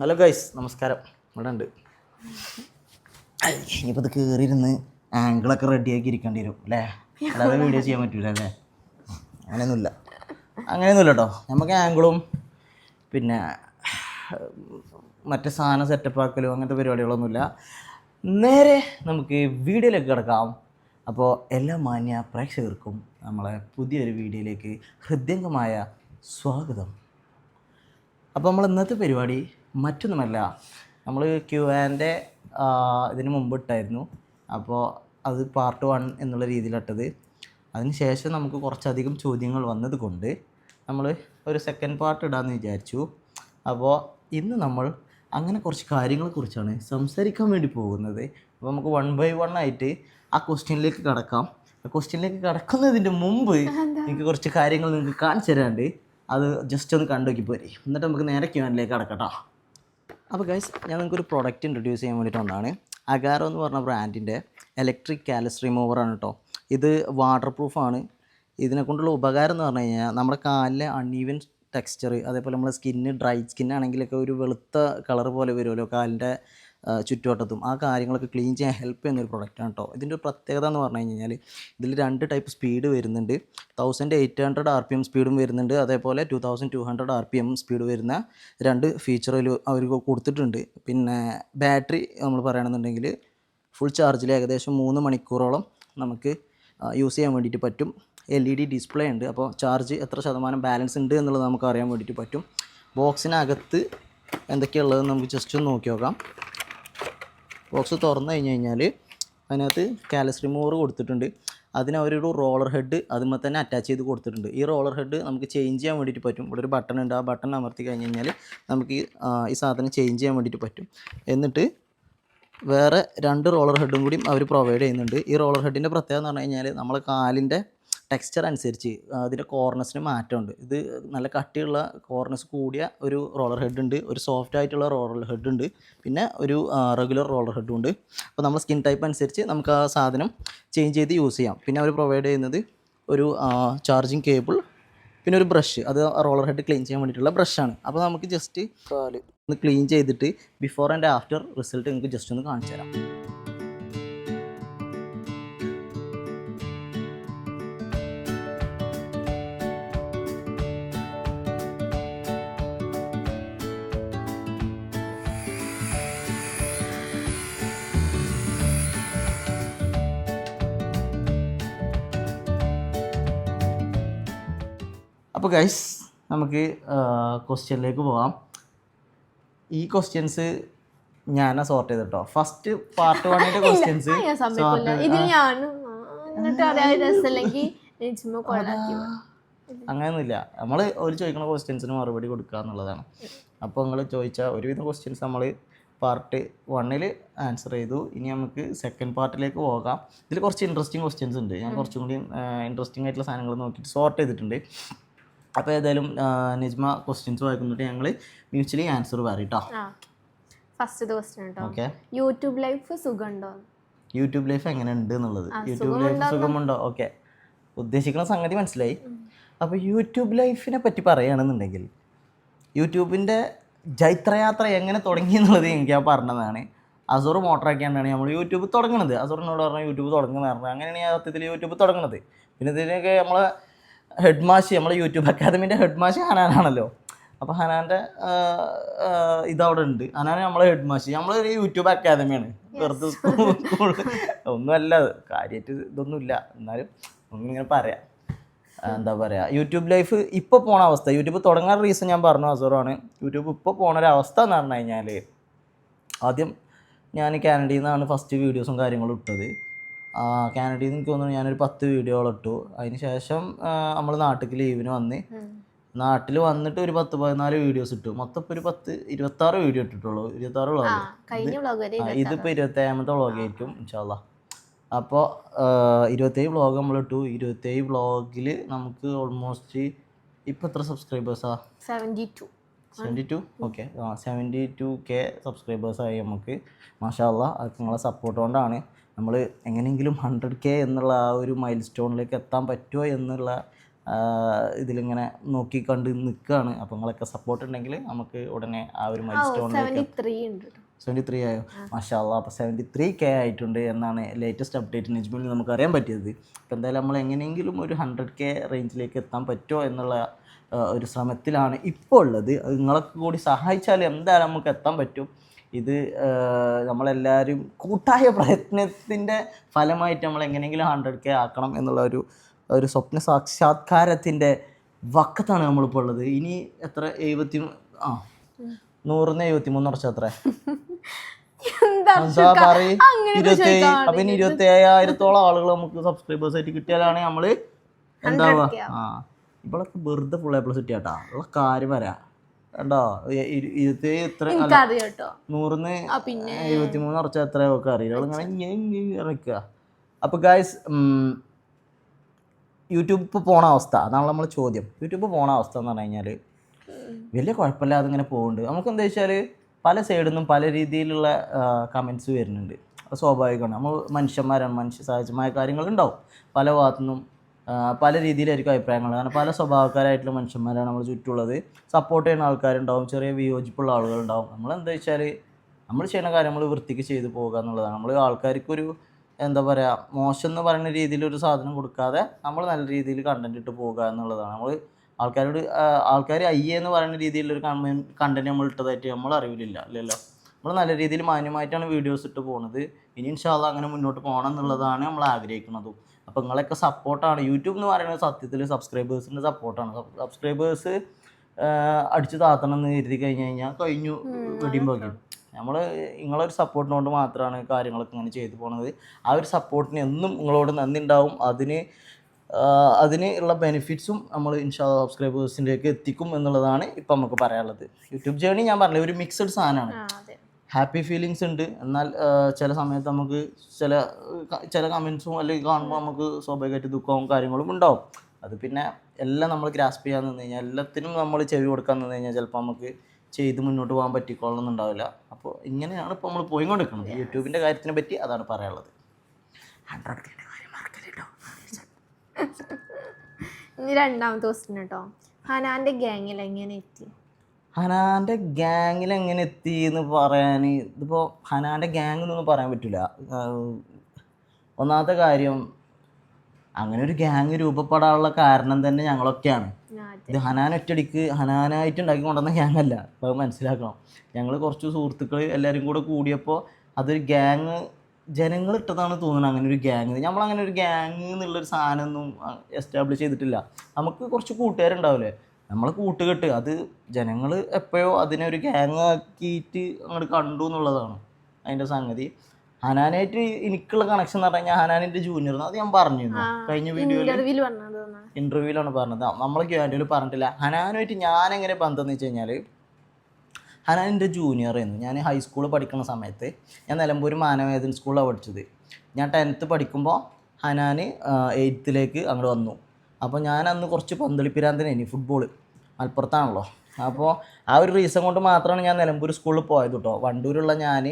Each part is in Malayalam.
ഹലോ ഗൈസ്, നമസ്കാരം. ഇവിടെ ഉണ്ട്. ഇനിയിപ്പോൾ ഇത് കയറിയിരുന്ന് ആംഗിളൊക്കെ റെഡിയാക്കി ഇരിക്കേണ്ടി വരും അല്ലേ? അല്ലാതെ വീഡിയോ ചെയ്യാൻ പറ്റൂല അല്ലേ? അങ്ങനെയൊന്നുമില്ല കേട്ടോ. നമുക്ക് ആംഗിളും പിന്നെ മറ്റേ സാധനം സെറ്റപ്പാക്കലും അങ്ങനത്തെ പരിപാടികളൊന്നുമില്ല. നേരെ നമുക്ക് വീഡിയോയിലേക്ക് കിടക്കാം. അപ്പോൾ എല്ലാ മാന്യ പ്രേക്ഷകർക്കും നമ്മളെ പുതിയൊരു വീഡിയോയിലേക്ക് ഹൃദ്യംഗമായ സ്വാഗതം. അപ്പോൾ നമ്മൾ ഇന്നത്തെ പരിപാടി മറ്റൊന്നുമല്ല, നമ്മൾ Q&A ഇതിന് മുമ്പ് ഇട്ടായിരുന്നു. അപ്പോൾ അത് പാർട്ട് 1 എന്നുള്ള രീതിയിലിട്ടത്. അതിന് ശേഷം നമുക്ക് കുറച്ചധികം ചോദ്യങ്ങൾ വന്നത് കൊണ്ട് നമ്മൾ ഒരു സെക്കൻഡ് പാർട്ട് ഇടാമെന്ന് വിചാരിച്ചു. അപ്പോൾ ഇന്ന് നമ്മൾ അങ്ങനെ കുറച്ച് കാര്യങ്ങളെക്കുറിച്ചാണ് സംസാരിക്കാൻ വേണ്ടി പോകുന്നത്. അപ്പോൾ നമുക്ക് 1 by 1 ആയിട്ട് ആ ക്വസ്റ്റ്യനിലേക്ക് കടക്കാം. ആ ക്വസ്റ്റ്യനിലേക്ക് കടക്കുന്നതിൻ്റെ മുമ്പ് എനിക്ക് കുറച്ച് കാര്യങ്ങൾ നിങ്ങൾക്ക് കാണിച്ചു തരാണ്ട് അത് ജസ്റ്റ് ഒന്ന് കണ്ടുനോക്കി പോരെ. എന്നിട്ട് നമുക്ക് നേരെ Q&Aയിലേക്ക് കടക്കട്ടോ. അപ്പോൾ ഗൈസ്, ഞാൻ നിങ്ങൾക്കൊരു പ്രൊഡക്റ്റ് ഇൻട്രൊഡ്യൂസ് ചെയ്യാൻ വേണ്ടിയിട്ട് വന്നതാണ്. അഗാറോ എന്ന് പറഞ്ഞ ബ്രാൻഡിൻ്റെ ഇലക്ട്രിക് കാലസ് റിമൂവറാണ് കേട്ടോ. ഇത് വാട്ടർ പ്രൂഫാണ്. ഇതിനെക്കൊണ്ടുള്ള ഉപകാരം എന്ന് പറഞ്ഞു കഴിഞ്ഞാൽ നമ്മുടെ കാലിലെ അൺഈവൻ ടെക്സ്ചർ, അതേപോലെ നമ്മുടെ സ്കിന്ന് ഡ്രൈ സ്കിന്നാണെങ്കിലൊക്കെ ഒരു വെളുത്ത കളർ പോലെ വരുമല്ലോ കാലിൻ്റെ ചുറ്റുവട്ടത്തും, ആ കാര്യങ്ങളൊക്കെ ക്ലീൻ ചെയ്യാൻ ഹെൽപ്പ് ചെയ്യുന്നൊരു പ്രൊഡക്റ്റാണ് കേട്ടോ. ഇതിൻ്റെ ഒരു പ്രത്യേകത എന്ന് പറഞ്ഞു കഴിഞ്ഞാൽ ഇതിൽ 2 ടൈപ്പ് സ്പീഡ് വരുന്നുണ്ട്. 1800 RPM സ്പീഡും വരുന്നുണ്ട്, അതേപോലെ 2200 RPM സ്പീഡ് വരുന്ന 2 ഫീച്ചറിൽ അവർ കൊടുത്തിട്ടുണ്ട്. പിന്നെ ബാറ്ററി നമ്മൾ പറയുകയാണെന്നുണ്ടെങ്കിൽ ഫുൾ ചാർജിൽ ഏകദേശം 3 മണിക്കൂറോളം നമുക്ക് യൂസ് ചെയ്യാൻ വേണ്ടിയിട്ട് പറ്റും. LED ഡിസ്പ്ലേ ഉണ്ട്, അപ്പോൾ ചാർജ് എത്ര ശതമാനം ബാലൻസ് ഉണ്ട് എന്നുള്ളത് നമുക്ക് അറിയാൻ വേണ്ടിയിട്ട് പറ്റും. ബോക്സിനകത്ത് എന്തൊക്കെയുള്ളതെന്ന് നമുക്ക് ജസ്റ്റ് ഒന്ന് നോക്കി നോക്കാം. ബോക്സ് തുറന്നു കഴിഞ്ഞാൽ അതിനകത്ത് കാലസ് റിമൂവർ കൊടുത്തിട്ടുണ്ട്. അതിന് അവരൊരു റോളർ ഹെഡ് അതുമ്പോൾ തന്നെ അറ്റാച്ച് ചെയ്ത് കൊടുത്തിട്ടുണ്ട്. ഈ റോളർ ഹെഡ് നമുക്ക് ചേഞ്ച് ചെയ്യാൻ വേണ്ടിയിട്ട് പറ്റും. ഇവിടെ ഒരു ബട്ടൺ ഉണ്ട്, ആ ബട്ടൺ അമർത്തി കഴിഞ്ഞ് കഴിഞ്ഞാൽ നമുക്ക് ഈ സാധനം ചേഞ്ച് ചെയ്യാൻ വേണ്ടിയിട്ട് പറ്റും. എന്നിട്ട് വേറെ 2 റോളർ ഹെഡും കൂടി അവർ പ്രൊവൈഡ് ചെയ്യുന്നുണ്ട്. ഈ റോളർ ഹെഡിൻ്റെ പ്രത്യേകത എന്ന് പറഞ്ഞു കഴിഞ്ഞാൽ നമ്മളെ കാലിൻ്റെ ടെക്സ്ചർ അനുസരിച്ച് അതിൻ്റെ കോർണസിന് മാറ്റമുണ്ട്. ഇത് നല്ല കട്ടിയുള്ള കോർണസ് കൂടിയ ഒരു റോളർ ഹെഡ് ഉണ്ട്, ഒരു സോഫ്റ്റ് ആയിട്ടുള്ള റോളർ ഹെഡ് ഉണ്ട്, പിന്നെ ഒരു റെഗുലർ റോളർ ഹെഡും ഉണ്ട്. അപ്പോൾ നമ്മൾ സ്കിൻ ടൈപ്പ് അനുസരിച്ച് നമുക്ക് ആ സാധനം ചേഞ്ച് ചെയ്ത് യൂസ് ചെയ്യാം. പിന്നെ അവർ പ്രൊവൈഡ് ചെയ്യുന്നത് ഒരു ചാർജിങ് കേബിൾ, പിന്നെ ഒരു ബ്രഷ്. അത് റോളർ ഹെഡ് ക്ലീൻ ചെയ്യാൻ വേണ്ടിയിട്ടുള്ള ബ്രഷാണ്. അപ്പോൾ നമുക്ക് ജസ്റ്റ് ഒന്ന് ക്ലീൻ ചെയ്തിട്ട് ബിഫോർ ആൻഡ് ആഫ്റ്റർ റിസൾട്ട് നിങ്ങൾക്ക് ജസ്റ്റ് ഒന്ന് കാണിച്ചു തരാം. അപ്പോൾ ഗൈസ്, നമുക്ക് ക്വസ്റ്റ്യനിലേക്ക് പോകാം. ഈ ക്വസ്റ്റ്യൻസ് ഞാനാ സോർട്ട് ചെയ്തിട്ടോ. ഫസ്റ്റ് പാർട്ട് 1ന്റെ ക്വസ്റ്റ്യൻസ് അങ്ങനെയൊന്നുമില്ല. നമ്മൾ ഒരു ചോദിക്കുന്ന ക്വസ്റ്റ്യൻസിന് മറുപടി കൊടുക്കുക എന്നുള്ളതാണ്. അപ്പോൾ നിങ്ങൾ ചോദിച്ച ഒരുവിധം ക്വസ്റ്റ്യൻസ് നമ്മൾ പാർട്ട് 1 ആൻസർ ചെയ്തു. ഇനി നമുക്ക് സെക്കൻഡ് പാർട്ടിലേക്ക് പോകാം. ഇതിൽ കുറച്ച് ഇൻട്രസ്റ്റിംഗ് ക്വസ്റ്റ്യൻസ് ഉണ്ട്. ഞാൻ കുറച്ചും കൂടി ഇൻട്രസ്റ്റിംഗ് ആയിട്ടുള്ള സാധനങ്ങൾ നോക്കിയിട്ട് സോർട്ട് ചെയ്തിട്ടുണ്ട്. അപ്പോൾ ഏതായാലും നിജ്മ ക്വസ്റ്റ്യൻസ് വായിക്കുന്നിട്ട് ഞങ്ങൾ മ്യൂച്വലി ആൻസർ പറയട്ടോ. ഫസ്റ്റ് ക്വസ്റ്റ്യൻ കേട്ടോ. ഓക്കെ. യൂട്യൂബ് ലൈഫ് സുഖമുണ്ടോ? യൂട്യൂബ് ലൈഫ് എങ്ങനെ ഉണ്ട് എന്നുള്ളത്. YouTube life സുഖമുണ്ടോ? ഓക്കെ, ഉദ്ദേശിക്കുന്ന സംഗതി മനസ്സിലായി. അപ്പോൾ യൂട്യൂബ് ലൈഫിനെ പറ്റി പറയുകയാണെന്നുണ്ടെങ്കിൽ യൂട്യൂബിൻ്റെ ജൈത്രയാത്ര എങ്ങനെ തുടങ്ങി എന്നുള്ളത് എനിക്ക് ഞാൻ പറഞ്ഞതാണ്. അസൂർ മോട്ടറാക്കിയാണ്ടാണ് നമ്മൾ യൂട്യൂബ് തുടങ്ങുന്നത്. അസൂറിനോട് പറഞ്ഞാൽ യൂട്യൂബ് തുടങ്ങുന്നത് പറഞ്ഞത് അങ്ങനെയാണ് യഥാർത്ഥത്തിൽ യൂട്യൂബ് തുടങ്ങുന്നത്. പിന്നെ ഇതിനൊക്കെ നമ്മളെ ഹെഡ് മാഷ്, നമ്മളെ യൂട്യൂബ് അക്കാദമിൻ്റെ ഹെഡ് മാഷ് ഹനാനാണല്ലോ. അപ്പോൾ ഹനാൻ്റെ ഇതവിടെ ഉണ്ട്. ഹനാൻ നമ്മളെ ഹെഡ് മാഷ്, നമ്മളൊരു യൂട്യൂബ് അക്കാദമിയാണ്. വെറുതെ സ്കൂൾ ഒന്നുമല്ല, കാര്യമായിട്ട് ഇതൊന്നുമില്ല. എന്നാലും ഒന്നിങ്ങനെ പറയാം. എന്താ പറയുക, യൂട്യൂബ് ലൈഫ് ഇപ്പോൾ പോണ അവസ്ഥ, യൂട്യൂബ് തുടങ്ങാൻ റീസൺ ഞാൻ പറഞ്ഞു അസൂറാണ്. യൂട്യൂബ് ഇപ്പോൾ പോണൊരവസ്ഥ എന്ന് പറഞ്ഞു കഴിഞ്ഞാൽ, ആദ്യം ഞാൻ കാനഡയിൽ നിന്നാണ് ഫസ്റ്റ് വീഡിയോസും കാര്യങ്ങളും ഇട്ടത്. കാനഡയിൽ നിന്ന് എനിക്ക് തോന്നുന്നു ഞാനൊരു 10 വീഡിയോകൾ ഇട്ടു. അതിന് ശേഷം നമ്മൾ നാട്ടിലേക്ക് ലീവിന് വന്ന് നാട്ടിൽ വന്നിട്ട് ഒരു 10-14 വീഡിയോസ് ഇട്ടു. മൊത്തം ഇപ്പോൾ ഒരു 26 വീഡിയോ ഇട്ടിട്ടുള്ളൂ. 26 വ്ളോഗ്. ഇതിപ്പോൾ 27ാമത്തെ വ്ളോഗായിരിക്കും ഇൻഷാ അല്ലാ. അപ്പോൾ 27 വ്ളോഗ് നമ്മളിട്ടു. 27 വ്ളോഗിൽ നമുക്ക് ഓൾമോസ്റ്റ് ഇപ്പോൾ എത്ര സബ്സ്ക്രൈബേഴ്സാണ്? 72. ഓക്കെ, 72K സബ്സ്ക്രൈബേഴ്സായി നമുക്ക്. മാഷാ അല്ലാ, അത് നിങ്ങളെ സപ്പോർട്ട് കൊണ്ടാണ്. നമ്മൾ എങ്ങനെയെങ്കിലും 100K എന്നുള്ള ആ ഒരു മൈൽ സ്റ്റോണിലേക്ക് എത്താൻ പറ്റുമോ എന്നുള്ള ഇതിലിങ്ങനെ നോക്കി കണ്ട് നിൽക്കുകയാണ്. അപ്പോൾ നിങ്ങളൊക്കെ സപ്പോർട്ട് ഉണ്ടെങ്കിൽ നമുക്ക് ഉടനെ ആ ഒരു മൈൽ സ്റ്റോണിലേക്ക് 73 ആയോ മാഷാ അല്ലാ. അപ്പോൾ 73K ആയിട്ടുണ്ട് എന്നാണ് ലേറ്റസ്റ്റ് അപ്ഡേറ്റ് നിജ്മിൽ നമുക്ക് അറിയാൻ പറ്റിയത്. അപ്പോൾ എന്തായാലും നമ്മൾ എങ്ങനെയെങ്കിലും ഒരു 100K റേഞ്ചിലേക്ക് എത്താൻ പറ്റുമോ എന്നുള്ള ഒരു ശ്രമത്തിലാണ് ഇപ്പോൾ ഉള്ളത്. നിങ്ങളൊക്കെ കൂടി സഹായിച്ചാൽ എന്തായാലും നമുക്ക് എത്താൻ പറ്റും. ഇത് നമ്മളെല്ലാവരും കൂട്ടായ പ്രയത്നത്തിൻ്റെ ഫലമായിട്ട് നമ്മൾ എങ്ങനെയെങ്കിലും 100K ആക്കണം എന്നുള്ള ഒരു സ്വപ്ന സാക്ഷാത്കാരത്തിൻ്റെ വക്കത്താണ് നമ്മളിപ്പോൾ ഉള്ളത്. ഇനി എത്ര 100-73 വർഷം എത്ര എന്താ പറയും 27. അപ്പം ഇനി 27,000-ഓളം ആളുകൾ നമുക്ക് സബ്സ്ക്രൈബേഴ്സ് ആയിട്ട് കിട്ടിയാലാണ് നമ്മൾ എന്താവുക. ഇവളൊക്കെ വെറുതെ ഫുൾ A+ കിട്ടിയാട്ടാ ഉള്ള കാര്യം വരാം കണ്ടോ. 27 എത്ര 100-73 വർഷം എത്രയൊക്കെ അറിയില്ല ഇങ്ങനെ നിൽക്കുക. അപ്പോൾ ഗായ്സ് യൂട്യൂബ് ഇപ്പോൾ പോണ അവസ്ഥ അതാണ് നമ്മൾ ചോദ്യം. യൂട്യൂബ് പോണ അവസ്ഥ എന്ന് പറഞ്ഞു കഴിഞ്ഞാൽ വലിയ കുഴപ്പമില്ലാതെ ഇങ്ങനെ പോകുന്നുണ്ട്. നമുക്ക് എന്താ വെച്ചാൽ പല സൈഡിൽ നിന്നും പല രീതിയിലുള്ള കമൻറ്റ്സ് വരുന്നുണ്ട്. അത് സ്വാഭാവികമാണ്. നമ്മൾ മനുഷ്യന്മാരാണ്, മനുഷ്യ സഹജമായ കാര്യങ്ങളുണ്ടാവും. പല ഭാഗത്തുനിന്നും പല രീതിയിലായിരിക്കും അഭിപ്രായങ്ങൾ. കാരണം പല സ്വഭാവക്കാരായിട്ടുള്ള മനുഷ്യന്മാരാണ് നമ്മൾ ചുറ്റുള്ളത്. സപ്പോർട്ട് ചെയ്യുന്ന ആൾക്കാരുണ്ടാവും, ചെറിയ വിയോജിപ്പുള്ള ആളുകളുണ്ടാവും. നമ്മളെന്താ വെച്ചാൽ നമ്മൾ ചെയ്യുന്ന കാര്യം നമ്മൾ വൃത്തിക്ക് ചെയ്തു പോകുക എന്നുള്ളതാണ്. നമ്മൾ ആൾക്കാർക്കൊരു എന്താ പറയുക മോശം എന്ന് പറയുന്ന രീതിയിൽ ഒരു സാധനം കൊടുക്കാതെ നമ്മൾ നല്ല രീതിയിൽ കണ്ടന്റ് ഇട്ട് പോകുക എന്നുള്ളതാണ്. നമ്മൾ ആൾക്കാർ അയ്യേ എന്ന് പറയുന്ന രീതിയിലൊരു കണ്ടന്റ് നമ്മൾ ഇട്ടതായിട്ട് നമ്മൾ അറിവില്ല അല്ലല്ലോ. നമ്മൾ നല്ല രീതിയിൽ മാന്യമായിട്ടാണ് വീഡിയോസ് ഇട്ട് പോകുന്നത്. ഇനി ഇൻഷാ അല്ലാഹ് അങ്ങനെ മുന്നോട്ട് പോകണം എന്നുള്ളതാണ് നമ്മൾ ആഗ്രഹിക്കുന്നതും. അപ്പോൾ നിങ്ങളൊക്കെ സപ്പോർട്ടാണ്. യൂട്യൂബ് എന്ന് പറയുന്നത് സത്യത്തിൽ സബ്സ്ക്രൈബേഴ്സിൻ്റെ സപ്പോർട്ടാണ്. സബ്സ്ക്രൈബേഴ്സ് അടിച്ചു താത്തണം എന്ന് കരുതി കഴിഞ്ഞു വെടിയുമ്പോൾ നമ്മൾ നിങ്ങളൊരു സപ്പോർട്ടിനോട് മാത്രമാണ് കാര്യങ്ങളൊക്കെ ഇങ്ങനെ ചെയ്തു പോകുന്നത്. ആ ഒരു സപ്പോർട്ടിന് എന്നും നിങ്ങളോട് നന്ദി ഉണ്ടാവും. അതിന് ഉള്ള ബെനിഫിറ്റ്സും നമ്മൾ ഇൻഷാ അല്ലാഹ് സബ്സ്ക്രൈബേഴ്സിൻ്റെയൊക്കെ എത്തിക്കും എന്നുള്ളതാണ് ഇപ്പം നമുക്ക് പറയാനുള്ളത്. യൂട്യൂബ് ജേണി ഞാൻ പറഞ്ഞില്ല ഒരു മിക്സഡ് സാധനമാണ്. ഹാപ്പി ഫീലിങ്സ് ഉണ്ട്, എന്നാൽ ചില സമയത്ത് നമുക്ക് ചില കമൻസും അല്ലെങ്കിൽ കാണുമ്പോൾ നമുക്ക് സ്വാഭാവികമായിട്ട് ദുഃഖവും കാര്യങ്ങളും ഉണ്ടാവും. അത് പിന്നെ എല്ലാം നമ്മൾ ഗ്രാസ്പ് ചെയ്യാൻ നിന്ന് കഴിഞ്ഞാൽ എല്ലാത്തിനും നമ്മൾ ചെവി കൊടുക്കാൻ നിന്ന് കഴിഞ്ഞാൽ ചിലപ്പോൾ നമുക്ക് ചെയ്ത് മുന്നോട്ട് പോകാൻ പറ്റിക്കൊള്ളുന്നുണ്ടാവില്ല. അപ്പോൾ ഇങ്ങനെയാണ് ഇപ്പോൾ നമ്മൾ പോയിക്കൊണ്ടിരിക്കുന്നത്. യൂട്യൂബിൻ്റെ കാര്യത്തിനെ പറ്റി അതാണ് പറയാനുള്ളത്. 100Kൻ്റെ കാര്യം മറക്കല്ലോ. ഇനി രണ്ടാമത്തെ ക്വസ്റ്റ്യൻ കേട്ടോ. ഹനാൻ്റെ ഗ്യാങ്ങിൽ എങ്ങനെ എത്തി? ഹനാൻ്റെ ഗ്യാങ്ങിൽ എങ്ങനെ എത്തി എന്ന് പറയാൻ ഇതിപ്പോൾ ഹനാൻ്റെ ഗ്യാങ് എന്നൊന്നും പറയാൻ പറ്റില്ല. ഒന്നാമത്തെ കാര്യം അങ്ങനെ ഒരു ഗ്യാങ് രൂപപ്പെടാനുള്ള കാരണം തന്നെ ഞങ്ങളൊക്കെയാണ്. ഇത് ഹനാൻ ഒറ്റടിക്ക് ഹനാനായിട്ട് ഉണ്ടാക്കി കൊണ്ടുവന്ന ഗ്യാങ്ങല്ല. അപ്പോൾ അത് മനസ്സിലാക്കണം. ഞങ്ങൾ കുറച്ച് സുഹൃത്തുക്കൾ എല്ലാവരും കൂടെ കൂടിയപ്പോൾ അതൊരു ഗ്യാങ് ജനങ്ങൾ ഇട്ടതാണ് തോന്നുന്നത്. അങ്ങനെ ഒരു ഗ്യാങ് നമ്മളങ്ങനെ ഒരു ഗ്യാങ് എന്നുള്ളൊരു സാധനമൊന്നും എസ്റ്റാബ്ലിഷ് ചെയ്തിട്ടില്ല. നമുക്ക് കുറച്ച് കൂട്ടുകാരുണ്ടാവില്ലേ, നമ്മളെ കൂട്ടുകെട്ട് അത് ജനങ്ങൾ എപ്പോഴോ അതിനെ ഒരു ഗ്യാങ് ആക്കിയിട്ട് അങ്ങോട്ട് കണ്ടു എന്നുള്ളതാണ് അതിൻ്റെ സംഗതി. ഹനാനായിട്ട് എനിക്കുള്ള കണക്ഷൻ എന്ന് പറഞ്ഞു കഴിഞ്ഞാൽ ഹനാനിൻ്റെ ജൂനിയർ അത് ഞാൻ പറഞ്ഞിരുന്നു കഴിഞ്ഞ ഇൻ്റർവ്യൂവിലാണ് പറഞ്ഞത്. നമ്മൾ ഗ്യാൻഡിൽ പറഞ്ഞിട്ടില്ല. ഹനാനുമായിട്ട് ഞാനെങ്ങനെ ബന്ധം എന്ന് വെച്ച് കഴിഞ്ഞാൽ ഹനാനിൻ്റെ ജൂനിയർ ആയിരുന്നു. ഞാൻ ഹൈസ്കൂളിൽ പഠിക്കുന്ന സമയത്ത് ഞാൻ നിലമ്പൂർ മാനവേദൻ സ്കൂളിലാണ് പഠിച്ചത്. ഞാൻ 10th പഠിക്കുമ്പോൾ ഹനാൻ 8th അങ്ങോട്ട് വന്നു. അപ്പോൾ ഞാൻ അന്ന് കുറച്ച് പന്തളിപ്പിരാന്തനായിരുന്നു. ഫുട്ബോൾ മലപ്പുറത്താണല്ലോ. അപ്പോൾ ആ ഒരു റീസൺ കൊണ്ട് മാത്രമാണ് ഞാൻ നിലമ്പൂർ സ്കൂളിൽ പോയത് കേട്ടോ. വണ്ടൂരുള്ള ഞാൻ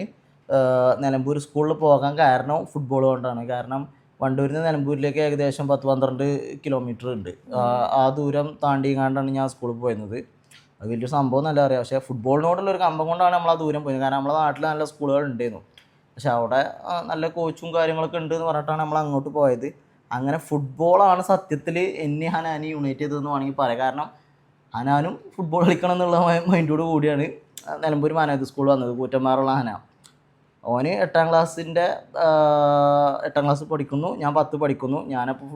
നിലമ്പൂർ സ്കൂളിൽ പോകാൻ കാരണം ഫുട്ബോൾ കൊണ്ടാണ്. കാരണം വണ്ടൂരിൽ നിന്ന് നിലമ്പൂരിലേക്ക് ഏകദേശം 10-12 കിലോമീറ്റർ ഉണ്ട്. ആ ദൂരം താണ്ടിങ്ങാണ്ടാണ് ഞാൻ സ്കൂളിൽ പോയിരുന്നത്. അത് വലിയൊരു സംഭവം നല്ല അറിയാം. പക്ഷേ ഫുട്ബോളിനോടുള്ളൊരു കമ്പം കൊണ്ടാണ് നമ്മൾ ആ ദൂരം പോയത്. കാരണം നമ്മളെ നാട്ടിൽ നല്ല സ്കൂളുകൾ ഉണ്ടായിരുന്നു. പക്ഷെ അവിടെ നല്ല കോച്ചും കാര്യങ്ങളൊക്കെ ഉണ്ട് എന്ന് പറഞ്ഞിട്ടാണ് നമ്മൾ അങ്ങോട്ട് പോയത്. അങ്ങനെ ഫുട്ബോളാണ് സത്യത്തിൽ എന്നെ ഹനാനി യുണൈറ്റ് ചെയ്തതെന്ന് വേണമെങ്കിൽ പറയാം. കാരണം ഹനാനും ഫുട്ബോൾ കളിക്കണം എന്നുള്ള മൈൻഡോട് കൂടിയാണ് നിലമ്പൂർ മാനവേദൻ സ്കൂൾ വന്നത്. കൂറ്റന്മാരുള്ള ഹന ഓന് 8ാം ക്ലാസ് പഠിക്കുന്നു, ഞാൻ 10 പഠിക്കുന്നു. ഞാനപ്പോൾ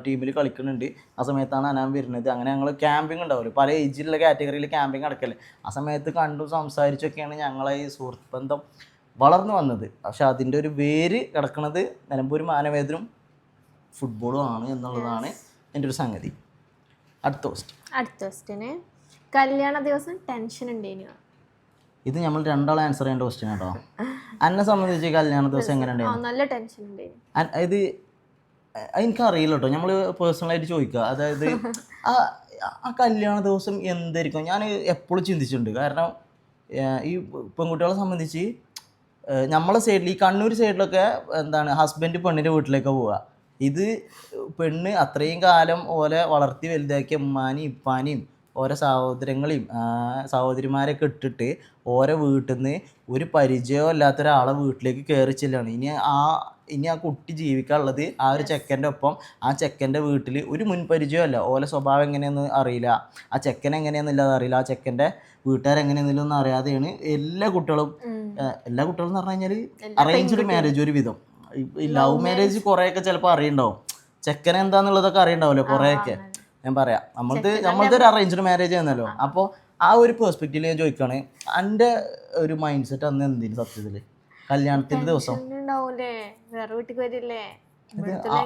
ടീമിൽ കളിക്കുന്നുണ്ട്. ആ സമയത്താണ് ഹനാൻ വരുന്നത്. അങ്ങനെ ഞങ്ങൾ ക്യാമ്പിങ് ഉണ്ടാവില്ല, പല ഏജിലുള്ള കാറ്റഗറിയിൽ ക്യാമ്പിങ് നടക്കല്ലേ. ആ സമയത്ത് കണ്ടും സംസാരിച്ചൊക്കെയാണ് ഞങ്ങളെ ഈ സുഹൃത്ത് ബന്ധം വളർന്നു വന്നത്. പക്ഷെ അതിൻ്റെ ഒരു വേര് കിടക്കുന്നത് നിലമ്പൂർ മാനവേദനും ഫുട്ബോളും ആണ് എന്നുള്ളതാണ് എൻ്റെ ഒരു സംഗതി. അടുത്ത ക്വസ്റ്റ്യന് കല്യാണ ദിവസം ടെൻഷൻ ഉണ്ടേനോ? ഇത് നമ്മൾ രണ്ടാളെ ആൻസർ ചെയ്യേണ്ട ക്വസ്റ്റ്യൻ കേട്ടോ. എന്നെ സംബന്ധിച്ച് കല്യാണ ദിവസം എങ്ങനെ ഉണ്ടായിരുന്നു? നല്ല ടെൻഷൻ ഉണ്ടായിരുന്നു. ഇത് എനിക്കറിയില്ല കേട്ടോ. നമ്മൾ പേഴ്സണലായിട്ട് ചോദിക്കുക. അതായത് ആ കല്യാണ ദിവസം എന്തായിരിക്കും ഞാൻ എപ്പോഴും ചിന്തിച്ചിട്ടുണ്ട്. കാരണം ഈ പെൺകുട്ടികളെ സംബന്ധിച്ച് നമ്മളെ സൈഡിൽ ഈ കണ്ണൂർ സൈഡിലൊക്കെ എന്താണ് ഹസ്ബൻഡ് പെണ്ണിൻ്റെ വീട്ടിലേക്ക് പോവുക. ഇത് പെണ്ണ് അത്രയും കാലം ഓലെ വളർത്തി വലുതാക്കിയ ഉമ്മാനെയും ഇപ്പാനെയും ഓരോ സഹോദരങ്ങളെയും സഹോദരിമാരെയൊക്കെ ഇട്ടിട്ട് ഓരോ വീട്ടിൽ നിന്ന് ഒരു പരിചയമോ ഇല്ലാത്ത ഒരാളെ വീട്ടിലേക്ക് കയറി ചെല്ലാണ്. ഇനി ആ കുട്ടി ജീവിക്കാനുള്ളത് ആ ഒരു ചെക്കൻ്റെ ഒപ്പം ആ ചെക്കൻ്റെ വീട്ടിൽ ഒരു മുൻപരിചയമല്ല, ഓലെ സ്വഭാവം എങ്ങനെയാണെന്ന് അറിയില്ല, ആ ചെക്കൻ എങ്ങനെയാണെന്നില്ലാതെ അറിയില്ല, ആ ചെക്കൻ്റെ വീട്ടുകാരെങ്ങനെയാണെന്നില്ലൊന്നും അറിയാതെയാണ് എല്ലാ കുട്ടികളും എന്ന് പറഞ്ഞു കഴിഞ്ഞാൽ അറേഞ്ച്ഡ് മാരേജ് ഒരു വിധം. ഈ ലവ് മാരേജ് കുറേയൊക്കെ ചിലപ്പോൾ അറിയണ്ടാവും, ചെക്കൻ എന്താന്നുള്ളതൊക്കെ അറിയണ്ടാവുമല്ലോ കുറേയൊക്കെ. ഞാൻ പറയാം, നമ്മളത് ഒരു അറേഞ്ച്ഡ് മാരേജ് ആയിരുന്നല്ലോ. അപ്പോൾ ആ ഒരു പെർസ്പെക്റ്റീവിൽ ഞാൻ ചോദിക്കുകയാണ്, എൻ്റെ ഒരു മൈൻഡ് സെറ്റ് അന്ന് എന്തിനു സത്യത്തിൽ കല്യാണത്തിൻ്റെ ദിവസം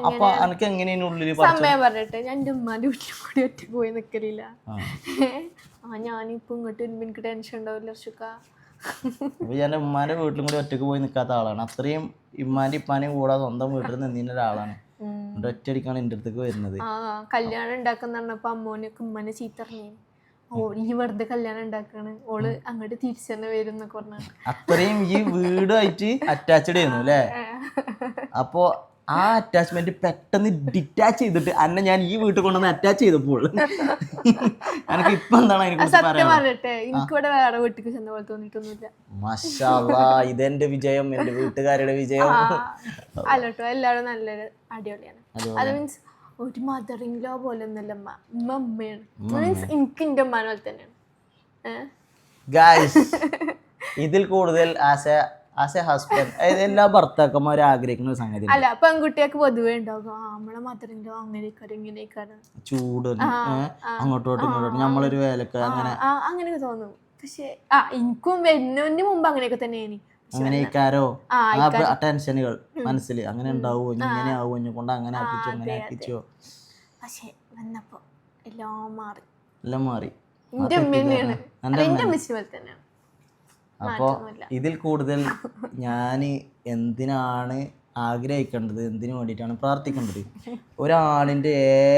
അപ്പൊ എനിക്ക് എങ്ങനെയാണ് ഉള്ളിൽ സമയം പറഞ്ഞിട്ട് ഞാൻ എൻ്റെ ഉമ്മാന്റെ വീട്ടിൽ കൂടി ഒറ്റ പോയി നിൽക്കലില്ല. ഞാനിപ്പോ ഇങ്ങോട്ട് വരുമ്പോ എനിക്ക് ടെൻഷൻ ഉണ്ടാവില്ല. അപ്പൊ ഞാൻ ഉമ്മാന്റെ വീട്ടിലും കൂടി ഒറ്റക്ക് പോയി നിൽക്കാത്ത ആളാണ്. അത്രയും ഇമ്മാന്റെ ഇപ്പാനെയും കൂടാതെ സ്വന്തം വീട്ടിൽ നിന്നിരുന്ന ഒരാളാണ്. ഒറ്റയടിക്കാണ് എൻ്റെ അടുത്തേക്ക് വരുന്നത്. കല്യാണം ഉണ്ടാക്കുന്ന പറഞ്ഞപ്പോ അമ്മോനൊക്കെ ഉമ്മനെ ചീത്തറിഞ്ഞു, ഈ വെറുതെ കല്യാണം ഉണ്ടാക്കാണ്, ഓള് അങ്ങോട്ട് തിരിച്ചു തന്നെ വരും എന്നൊക്കെ പറഞ്ഞു. അത്രയും ഈ വീടായിട്ട് അറ്റാച്ച്ഡ് ആയിരുന്നു അല്ലേ? അപ്പോ ആ അറ്റാച്ച്മെന്റ് പെട്ടെന്ന് ഡിറ്റാച്ച് ചെയ്തിട്ട് അന്നെ ഞാൻ ഈ വീട്ടിൽ കൊണ്ടുവന്ന് അറ്റാച്ച് ചെയ്തപ്പോൾ എനിക്ക് ഇപ്പൊ എന്താണ് അതിനെക്കുറിച്ച് പറയട്ടെ, എനിക്കിവിടെ വേറെ വീട്ടിൽ ചെന്ന പോലെ തോന്നിയിട്ടൊന്നുമില്ല. മാഷാ അല്ലാഹ്, ഇതെന്റെ വിജയം, എന്റെ വീട്ടുകാരുടെ വിജയം. അല്ലോട്ടോ, എല്ലാവരും നല്ലൊരു അടിപൊളിയാണ്. അത് മീൻസ് ഒരു മദറിംഗ് ലോ പോലെ ഒന്നല്ല ഉമ്മ, ഉമ്മയാണ്. മീൻസ് എനിക്ക് എന്റെ ഉമ്മാനെ പോലെ തന്നെയാണ്. ഗായ്സ്, ഇതിൽ കൂടുതൽ ആസ് എ ഹസ്ബൻഡ് എല്ലാ ഭർത്താക്കന്മാരും ആഗ്രഹിക്കുന്ന ഒരു സംഗതി അല്ല. പെൺകുട്ടിയൊക്കെ പൊതുവേ ഉണ്ടാകും, നമ്മളെ മദറിംഗ് ലോ അങ്ങനെയൊക്കെ ഇങ്ങനെയൊക്കെ ചൂട് അങ്ങോട്ടോട്ട് ഇങ്ങോട്ടോട്ട് നമ്മളൊരു വേലക്ക് അങ്ങനെയൊക്കെ തോന്നും. പക്ഷെ എനിക്കും വരുന്നതിന് മുമ്പ് അങ്ങനെയൊക്കെ തന്നെയാണ്. അങ്ങനെയൊക്കാരോ ടെൻഷനുകൾ മനസ്സിൽ അങ്ങനെ ഉണ്ടാവുമോ, ഇങ്ങനെ ആവുമോ, എന്നെ കൊണ്ട് അങ്ങനെ ആക്കിച്ചോ അങ്ങനെ ആക്കിച്ചോ. പക്ഷെ വന്നപ്പോ എല്ലാം മാറി. അപ്പോൾ ഇതിൽ കൂടുതൽ ഞാൻ എന്തിനാണ് ആഗ്രഹിക്കേണ്ടത്, എന്തിനു വേണ്ടിയിട്ടാണ് പ്രാർത്ഥിക്കേണ്ടത്? ഒരാളിൻ്റെ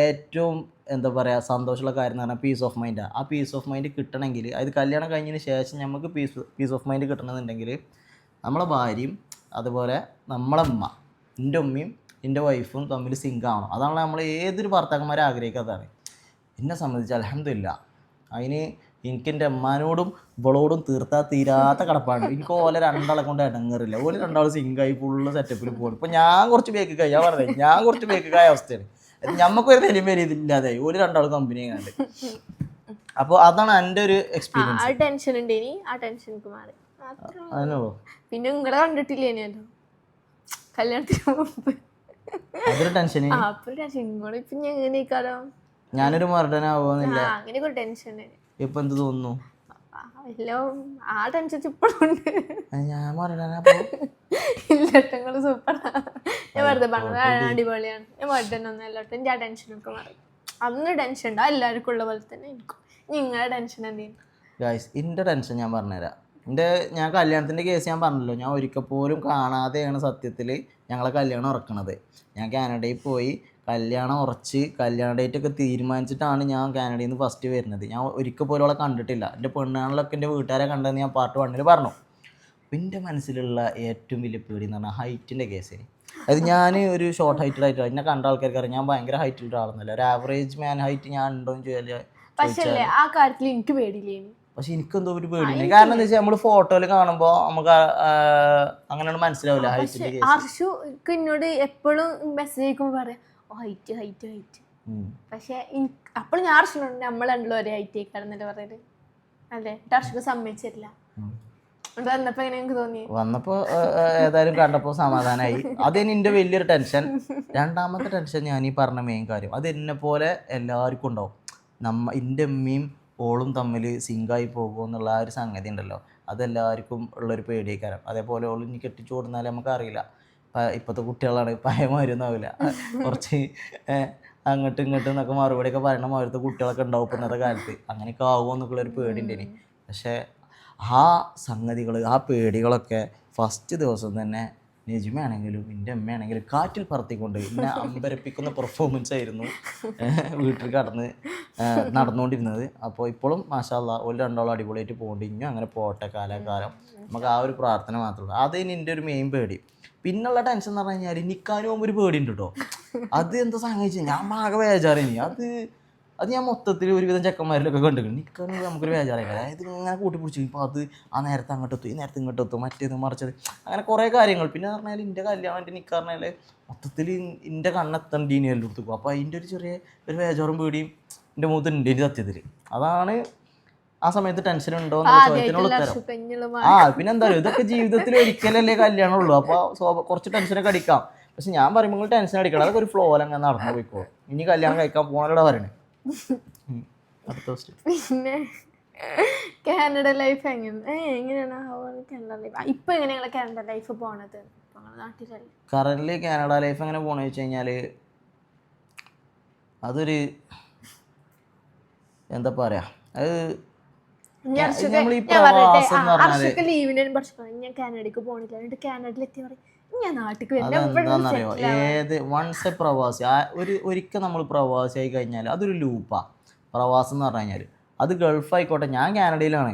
ഏറ്റവും എന്താ പറയുക സന്തോഷമുള്ള കാര്യം എന്ന് പറഞ്ഞാൽ പീസ് ഓഫ് മൈൻഡാണ്. ആ പീസ് ഓഫ് മൈൻഡ് കിട്ടണമെങ്കിൽ, അത് കല്യാണം കഴിഞ്ഞതിന് ശേഷം നമുക്ക് പീസ് ഓഫ് മൈൻഡ് കിട്ടണമെന്നുണ്ടെങ്കിൽ നമ്മളെ ഭാര്യയും അതുപോലെ നമ്മളെ ഉമ്മ, എൻ്റെ ഉമ്മയും എൻ്റെ വൈഫും തമ്മിൽ സിങ്ക് ആവണം. അതാണ് നമ്മൾ ഏതൊരു ഭർത്താക്കന്മാരെ ആഗ്രഹിക്കാത്തതാണ്. എന്നെ സംബന്ധിച്ച് അൽഹംദുലില്ലാ അതിന് എനിക്ക് എൻ്റെ അമ്മാനോടും ഇവളോടും തീരാത്ത കടപ്പാണ്. എനിക്ക് ഓലെ രണ്ടാളെ കൊണ്ട് ഇടങ്ങറില്ല. ഓല് രണ്ടാളും സിങ്കായി ഫുള്ള് സെറ്റപ്പിൽ പോകും. ഇപ്പം ഞാൻ കുറച്ച് ബേക്കായി, ഞാൻ പറഞ്ഞത് ഞാൻ കുറച്ച് ബേക്കായ അവസ്ഥയാണ്. ഞമ്മക്കൊരു തരും പേര് ഇതില്ലാതെ ഓല് രണ്ടാളും കമ്പനി ആയിട്ട്. അപ്പോൾ അതാണ് എൻ്റെ ഒരു എക്സ്പീരിയൻസ്. അതിനുള്ളൂ. പിന്നെ നിങ്ങളെ കണ്ടിട്ടില്ലേനല്ലോ കല്യാണത്തിന് മുമ്പ്, അതൊരു ടെൻഷൻ. ഇപ്പൊ എങ്ങനെയാക്കാലോ ഞാനൊരു മർഡനാവുന്നില്ല, അങ്ങനെയൊക്കെ ഒരു ടെൻഷൻ. ഇപ്പൊ എന്ത് തോന്നുന്നു? ആ ടെൻഷൻ ഇപ്പോഴുണ്ട്. ഞാൻ ഇല്ലട്ടങ്ങള് സൂപ്പറാ. ഞാൻ വെറുതെ പറഞ്ഞത് അടിപൊളിയാണ്. ഞാൻ മർഡനൊന്നും അല്ലോട്ടെ, എൻ്റെ ആ ടെൻഷനൊക്കെ മാറി. അന്ന് ടെൻഷൻ ഉണ്ടാവും എല്ലാവർക്കും ഉള്ള പോലെ തന്നെ എനിക്കും. നിങ്ങളുടെ ടെൻഷൻ എന്തെങ്കിലും? ഗായ്സ്, എൻ്റെ ടെൻഷൻ ഞാൻ പറഞ്ഞുതരാം. ഞാൻ കല്യാണത്തിൻ്റെ കേസ് ഞാൻ പറഞ്ഞല്ലോ, ഞാൻ ഒരിക്കൽ പോലും കാണാതെയാണ് സത്യത്തിൽ ഞങ്ങളെ കല്യാണം ഉറക്കണത്. ഞാൻ കാനഡയിൽ പോയി കല്യാണം ഉറച്ച് കല്യാണ ഡേറ്റൊക്കെ തീരുമാനിച്ചിട്ടാണ് ഞാൻ കാനഡയിൽ നിന്ന് ഫസ്റ്റ് വരുന്നത്. ഞാൻ ഒരിക്കൽ പോലും അവളെ കണ്ടിട്ടില്ല. എൻ്റെ പെണ്ണാളിലൊക്കെ എൻ്റെ വീട്ടുകാരെ കണ്ടതെന്ന് ഞാൻ പാർട്ട് 1 പറഞ്ഞു. എൻ്റെ മനസ്സിലുള്ള ഏറ്റവും വലിയ പേടി എന്ന് പറഞ്ഞാൽ ഹൈറ്റിൻ്റെ കേസിന്. അത് ഞാൻ ഒരു ഷോർട്ട് ഹൈറ്റഡ് ആയിട്ട് എന്നെ കണ്ട ആൾക്കാർക്ക് അറിയാം, ഞാൻ ഭയങ്കര ഹൈറ്റുള്ള ആളൊന്നുമല്ല. ഒരു ആവറേജ് മാൻ ഹൈറ്റ് ഞാൻ ഉണ്ടോയെന്ന് ചോദിച്ചാൽ ആ കാര്യത്തിൽ എനിക്ക് പേടിയില്ലേ. പക്ഷെ എനിക്കെന്തോ ഒരു പേടിയുണ്ട്. കാരണം എന്താ വെച്ചാൽ നമ്മൾ ഫോട്ടോയിൽ കാണുമ്പോൾ നമുക്ക് അങ്ങനെയാണ് മനസ്സിലാവില്ല ഹൈറ്റിൻ്റെ കേസ്. എന്നോട് എപ്പോഴും മെസ്സേജ് അയക്കുമ്പോൾ പറയാം ഹൈറ്റ് ഹൈറ്റ് ഹൈറ്റ്. പക്ഷെ അപ്പോൾ ഞാൻ അർഷനുണ്ട് നമ്മൾ രണ്ടും ഒരേ ഹൈറ്റ് ആയിക്കാണെന്നല്ലേ പറയല് അല്ലേ? അർഷക്ക് സമ്മതിച്ചില്ല. വന്നപ്പോ എങ്ങനെ എനിക്ക് തോന്നി? വന്നപ്പോ ഏതായാലും കണ്ടപ്പോൾ സമാധാനമായി. അതെന്നെ എൻ്റെ വലിയൊരു ടെൻഷൻ. രണ്ടാമത്തെ ടെൻഷൻ ഞാൻ ഈ പറഞ്ഞ മെയിൻ കാര്യം, അത് എന്നെ പോലെ എല്ലാവർക്കും ഉണ്ടാവും. എൻ്റെ അമ്മയും ഓളും തമ്മിൽ സിങ്കായി പോകുമോ എന്നുള്ള ആ ഒരു സംഗതി ഉണ്ടല്ലോ, അതെല്ലാവർക്കും ഉള്ളൊരു പേടിയേക്കാരം. അതേപോലെ ഓൾ ഇനി കെട്ടിച്ചു കൊടുത്താൽ നമുക്കറിയില്ല. ഇപ്പോഴത്തെ കുട്ടികളാണ്, പഴയമാരൊന്നും ആവില്ല, കുറച്ച് അങ്ങോട്ടും ഇങ്ങോട്ടും എന്നൊക്കെ മറുപടിയൊക്കെ പറയണ മാതിരത്തെ കുട്ടികളൊക്കെ ഉണ്ടാവും ഇപ്പം ഇന്നത്തെ കാലത്ത്. അങ്ങനെയൊക്കെ ആവുമോ എന്നുള്ളൊരു പേടിയുണ്ട് ഇനി. പക്ഷേ ആ സംഗതികൾ, ആ പേടികളൊക്കെ ഫസ്റ്റ് ദിവസം തന്നെ നെജിമയാണെങ്കിലും എൻ്റെ അമ്മയാണെങ്കിലും കാറ്റിൽ പറത്തിക്കൊണ്ട് എന്നെ അമ്പരപ്പിക്കുന്ന പെർഫോമൻസ് ആയിരുന്നു. വീട്ടിൽ കടന്ന് നടന്നുകൊണ്ടിരുന്നത്. അപ്പോൾ ഇപ്പോഴും മാഷാ അല്ലാഹ് ഒരു രണ്ടോളം അടിപൊളിയായിട്ട് പോകുന്നുണ്ട്. ഇനിയും അങ്ങനെ പോട്ടെ കാലാകാലം. നമുക്ക് ആ ഒരു പ്രാർത്ഥന മാത്രമേ. അതേന് എൻ്റെ ഒരു മെയിൻ പേടി. പിന്നുള്ള ടെൻഷൻ എന്ന് പറഞ്ഞു കഴിഞ്ഞാൽ നിൽക്കാനും പോകുമ്പോൾ ഒരു പേടിയുണ്ട് കേട്ടോ. അത് എന്താ സംഭവിച്ചു ഞാൻ ആകെ ബേജാറിനി. അത് ഞാൻ മൊത്തത്തിൽ ഒരുവിധം ചെക്കന്മാരിലൊക്കെ കണ്ടിട്ടുണ്ട്. നിൽക്കാനും നമുക്കൊരു ബേജാറായില്ല. അതായത് ഇങ്ങനെ കൂട്ടിപ്പിടിച്ചു. ഇപ്പോൾ അത് ആ നേരത്തെ അങ്ങോട്ട് എത്തും, ഈ നേരത്തെ ഇങ്ങോട്ട് എത്തും, മറ്റേത് മറിച്ചത്, അങ്ങനെ കുറേ കാര്യങ്ങൾ. പിന്നെ പറഞ്ഞാൽ എൻ്റെ കല്യാണം എൻ്റെ നിൽക്കാൻ പറഞ്ഞാൽ മൊത്തത്തിൽ എൻ്റെ കണ്ണെത്തണ്ടീനി എല്ലായിടത്തും. അപ്പോൾ അതിൻ്റെ ഒരു ചെറിയ ഒരു ബേജാറും പേടിയും എൻ്റെ മുഖത്ത് ഉണ്ട് എൻ്റെ സത്യത്തിൽ. അതാണ് ആ സമയത്ത് ടെൻഷൻ ഉണ്ടോ എന്നുള്ള ചോദ്യത്തിനുള്ള ഉത്തരം. പിന്നെ എന്താ പറയുക, ഇതൊക്കെ ജീവിതത്തിൽ ഒരിക്കലല്ലേ കല്യാണം ഉള്ളൂ. അപ്പോൾ കുറച്ച് ടെൻഷനൊക്കെ അടിക്കാം. പക്ഷെ ഞാൻ പറയുമ്പോൾ നിങ്ങൾ ടെൻഷൻ അടിക്കണം, അതൊക്കെ ഒരു ഫ്ലോയിൽ അങ്ങനെ നടന്നു പോയിക്കോ. ഇനി കല്യാണം കഴിക്കാൻ പോകാനോടെ പറയണേ. പിന്നെ കാനഡ ലൈഫ് എങ്ങനെയാണ് കാനഡ ലൈഫ് ഇപ്പൊ എങ്ങനെയാണ് കാനഡ ലൈഫ് പോണത് നാട്ടിലല്ലേ? കറന്റ് കാനഡ ലൈഫ് എങ്ങനെ പോണെന്ന് വെച്ച് കഴിഞ്ഞാല് അതൊരു എന്താ പറയാ, അത് ലീവിന് ഞാൻ കാനഡക്ക് പോണില്ല, എന്നിട്ട് കാനഡയിൽ എത്തി പറയും ഞാൻ നാട്ടിൽ അതെന്താണെന്നറിയോ, ഏത് വൺസ് എ പ്രവാസി ഒരിക്കൽ നമ്മൾ പ്രവാസിയായി കഴിഞ്ഞാൽ അതൊരു ലൂപ്പാ. പ്രവാസം എന്ന് പറഞ്ഞു കഴിഞ്ഞാൽ അത് ഗൾഫ് ആയിക്കോട്ടെ, ഞാൻ കാനഡയിലാണ്